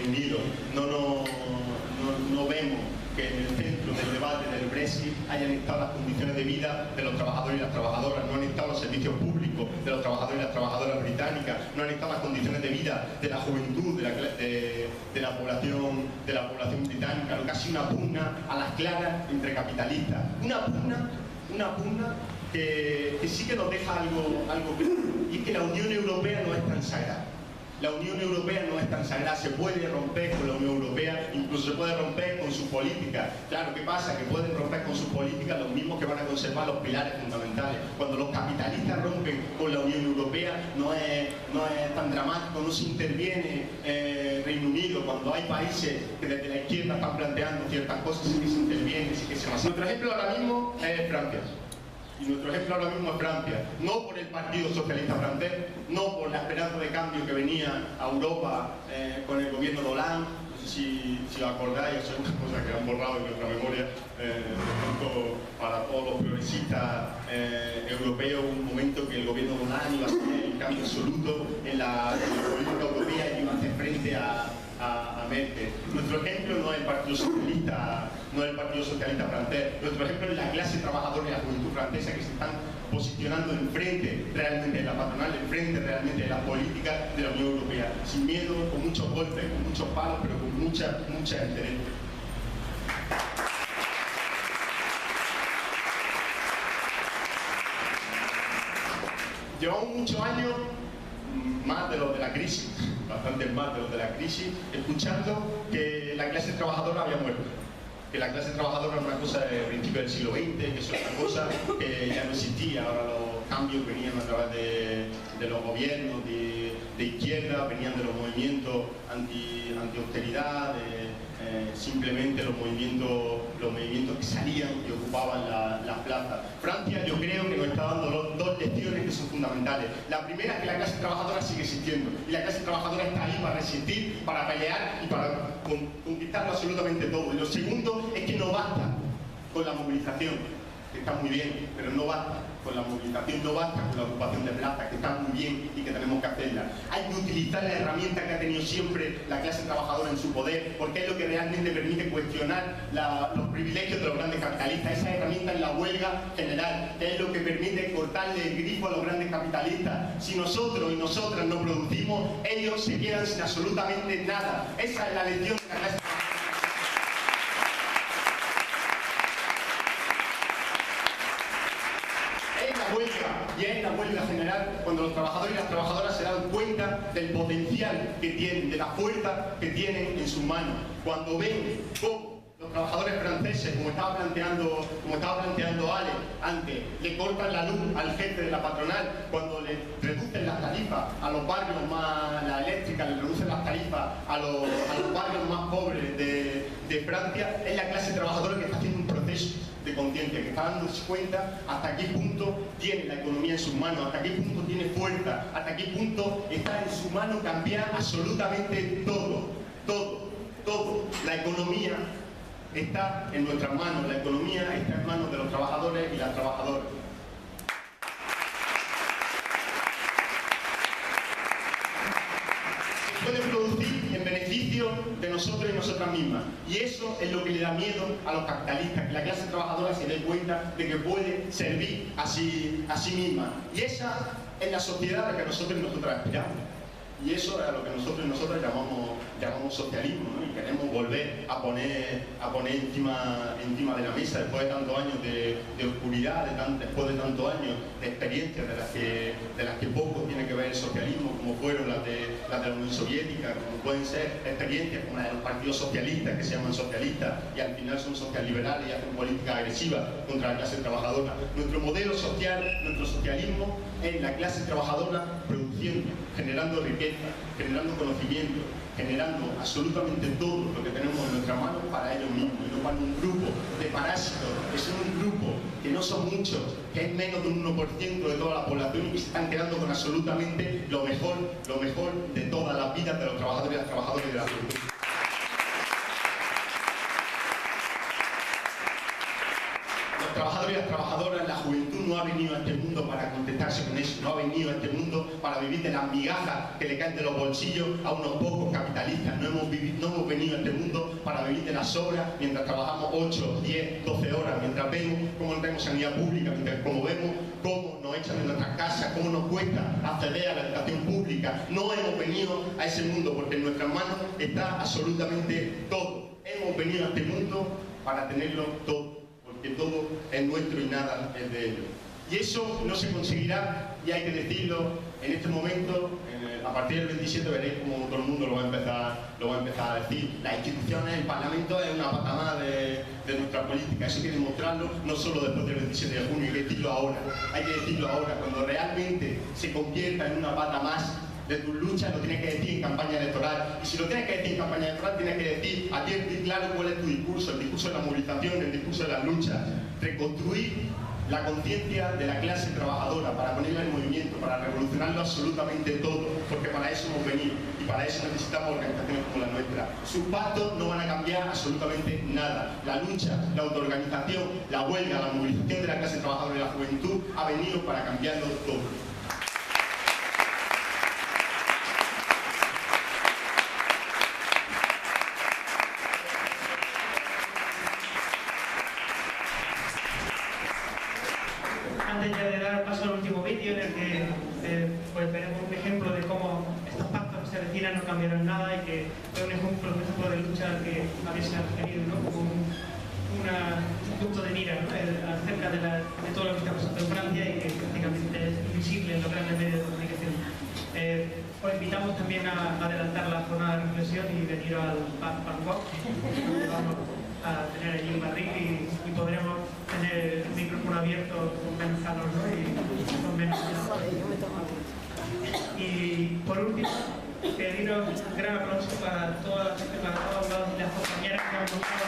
Unido. No vemos que en el centro del debate del Brexit hayan estado las condiciones de vida de los trabajadores y las trabajadoras, no han estado los servicios públicos de los trabajadores y las trabajadoras británicas, no han estado las condiciones de vida de la juventud, de la población británica, lo que ha sido una pugna a las claras entre capitalistas. Una pugna que sí que nos deja algo claro, y es que la Unión Europea no es tan sagrada. La Unión Europea no es tan sagrada, se puede romper con la Unión Europea, incluso se puede romper con sus políticas. Claro, ¿qué pasa? Que pueden romper con sus políticas los mismos que van a conservar los pilares fundamentales. Cuando los capitalistas rompen con la Unión Europea no es tan dramático, no se interviene Reino Unido. Cuando hay países que desde la izquierda están planteando ciertas cosas, sí que se interviene, sí que se va. Nuestro ejemplo ahora mismo es Francia. Y nuestro ejemplo ahora mismo es Francia, no por el Partido Socialista francés, no por la esperanza de cambio que venía a Europa con el gobierno de Hollande. No sé si os acordáis, es una cosa que han borrado en nuestra memoria, para todos los progresistas europeos, un momento que el gobierno de Hollande iba a hacer el cambio absoluto en la política europea y iba a hacer frente a Merkel. Nuestro ejemplo no es el Partido Socialista, francés. Nuestro ejemplo es la clase trabajadora y la juventud francesa, que se están posicionando enfrente realmente de la patronal, enfrente realmente de la política de la Unión Europea, sin miedo, con muchos golpes, con muchos palos, pero con mucha entereza. Llevamos muchos años, más de los de la crisis, bastantes más de los de la crisis, escuchando que la clase trabajadora había muerto. Que la clase trabajadora era una cosa del principio del siglo XX, que es otra cosa que ya no existía. Ahora los cambios venían a través de los gobiernos de izquierda, venían de los movimientos anti-austeridad, simplemente los movimientos que salían y ocupaban las plazas. Francia, yo creo que nos está dando dos lecciones que son fundamentales. La primera es que la clase trabajadora sigue existiendo y la clase trabajadora está ahí para resistir, para pelear y para conquistarlo absolutamente todo. Y lo segundo es que no basta con la movilización, que está muy bien, pero no basta con la movilización, no basta con la ocupación de plazas, que está muy bien y que tenemos que hacerla. Hay que utilizar la herramienta que ha tenido siempre la clase trabajadora en su poder, porque es lo que realmente permite cuestionar los privilegios de los grandes capitalistas. Esa herramienta es la huelga general, que es lo que permite cortarle el grifo a los grandes capitalistas. Si nosotros y nosotras no producimos, ellos se quedan sin absolutamente nada. Esa es la lección de la clase trabajadora. Y es la huelga general cuando los trabajadores y las trabajadoras se dan cuenta del potencial que tienen, de la fuerza que tienen en sus manos. Cuando ven cómo los trabajadores franceses, como estaba planteando Ale antes, le cortan la luz al jefe de la patronal, cuando le reducen las tarifas a los barrios más, la eléctrica, le reducen las tarifas a los barrios más pobres de Francia, es la clase trabajadora que está haciendo un proceso de conciencia, que está dándose cuenta hasta qué punto tiene la economía en sus manos, hasta qué punto tiene fuerza, hasta qué punto está en su mano cambiar absolutamente todo. La economía está en nuestras manos, la economía está en manos de los trabajadores y las trabajadoras. Se puede producir en beneficio de nosotros y nosotras mismas. Y eso es lo que le da miedo a los capitalistas, que la clase trabajadora se dé cuenta de que puede servir a sí misma. Y esa es la sociedad a la que nosotros y nosotras aspiramos. Y eso es a lo que nosotros y nosotras llamamos socialismo, ¿no? Y queremos volver a poner encima de la mesa, después de tantos años de oscuridad, después de tantos años de experiencias de las que poco tiene que ver el socialismo, como fueron las de la Unión Soviética, como pueden ser experiencias como la de los partidos socialistas, que se llaman socialistas, y al final son socialliberales y hacen política agresiva contra la clase trabajadora. Nuestro modelo social, nuestro socialismo, es la clase trabajadora produciendo, generando riqueza, generando conocimiento, generando absolutamente todo lo que tenemos en nuestras manos para ellos mismos, y no para un grupo de parásitos, que son un grupo, que no son muchos, que es menos de un 1% de toda la población y que se están quedando con absolutamente lo mejor de todas las vidas de los trabajadores y las trabajadoras de la juventud. Los trabajadores y las trabajadoras, la juventud no ha venido a este mundo para contentarse con eso, no ha venido a este mundo para vivir de las migajas que le caen de los bolsillos a unos pocos capitalistas. No hemos venido a este mundo para vivir de las obras mientras trabajamos 8, 10, 12 horas, mientras vemos cómo no tenemos sanidad pública, mientras vemos cómo nos echan de nuestras casas, cómo nos cuesta acceder a la educación pública. No hemos venido a ese mundo porque en nuestras manos está absolutamente todo. Hemos venido a este mundo para tenerlo todo, porque todo es nuestro y nada es de ellos. Y eso no se conseguirá, y hay que decirlo en este momento. A partir del 27 veréis como todo el mundo lo va a empezar a decir. Las instituciones, el Parlamento es una pata más de nuestra política. Eso hay que demostrarlo no solo después del 27 de junio, hay que decirlo ahora. Hay que decirlo ahora, cuando realmente se convierta en una pata más de tus luchas, lo tienes que decir en campaña electoral. Y si lo tienes que decir en campaña electoral, tienes que decir abierto y claro cuál es tu discurso, el discurso de la movilización, el discurso de las luchas. Reconstruir la conciencia de la clase trabajadora, para ponerla en movimiento, para revolucionarlo absolutamente todo, porque para eso hemos venido y para eso necesitamos organizaciones como la nuestra. Sus pactos no van a cambiar absolutamente nada. La lucha, la autoorganización, la huelga, la movilización de la clase trabajadora y la juventud ha venido para cambiarlo todo. Antes ya de dar paso al último vídeo en el que pues veremos un ejemplo de cómo estos pactos que se avecinan no cambiarán nada y que es un ejemplo de lucha al que habéis referido, ¿no? Como un punto de mira, ¿no? Acerca de todo lo que está pasando en Francia y que prácticamente es invisible en los grandes medios de comunicación. Os invitamos también a adelantar la jornada de reflexión y venir al Bangkok. Vamos a tener allí un barril y podremos tener el micrófono abierto con menos calor, ¿no? Y con menos. Y por último, pediros un gran aplauso para todas las compañeras que han montado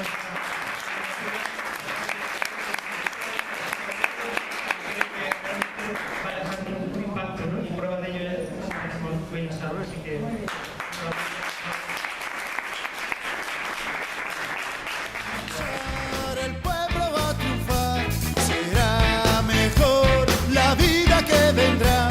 para dejar un impacto, ¿no? Y prueba de ello es que hemos pensado, así que el pueblo va a triunfar, será mejor la vida que vendrá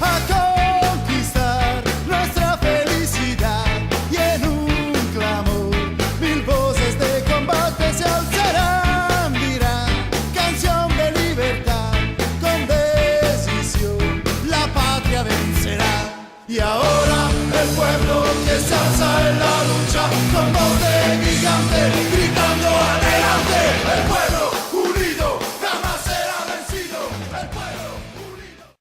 a conquistar nuestra felicidad, y en un clamor mil voces de combate se alzarán, dirán canción de libertad, con decisión la patria vencerá. Y ahora el pueblo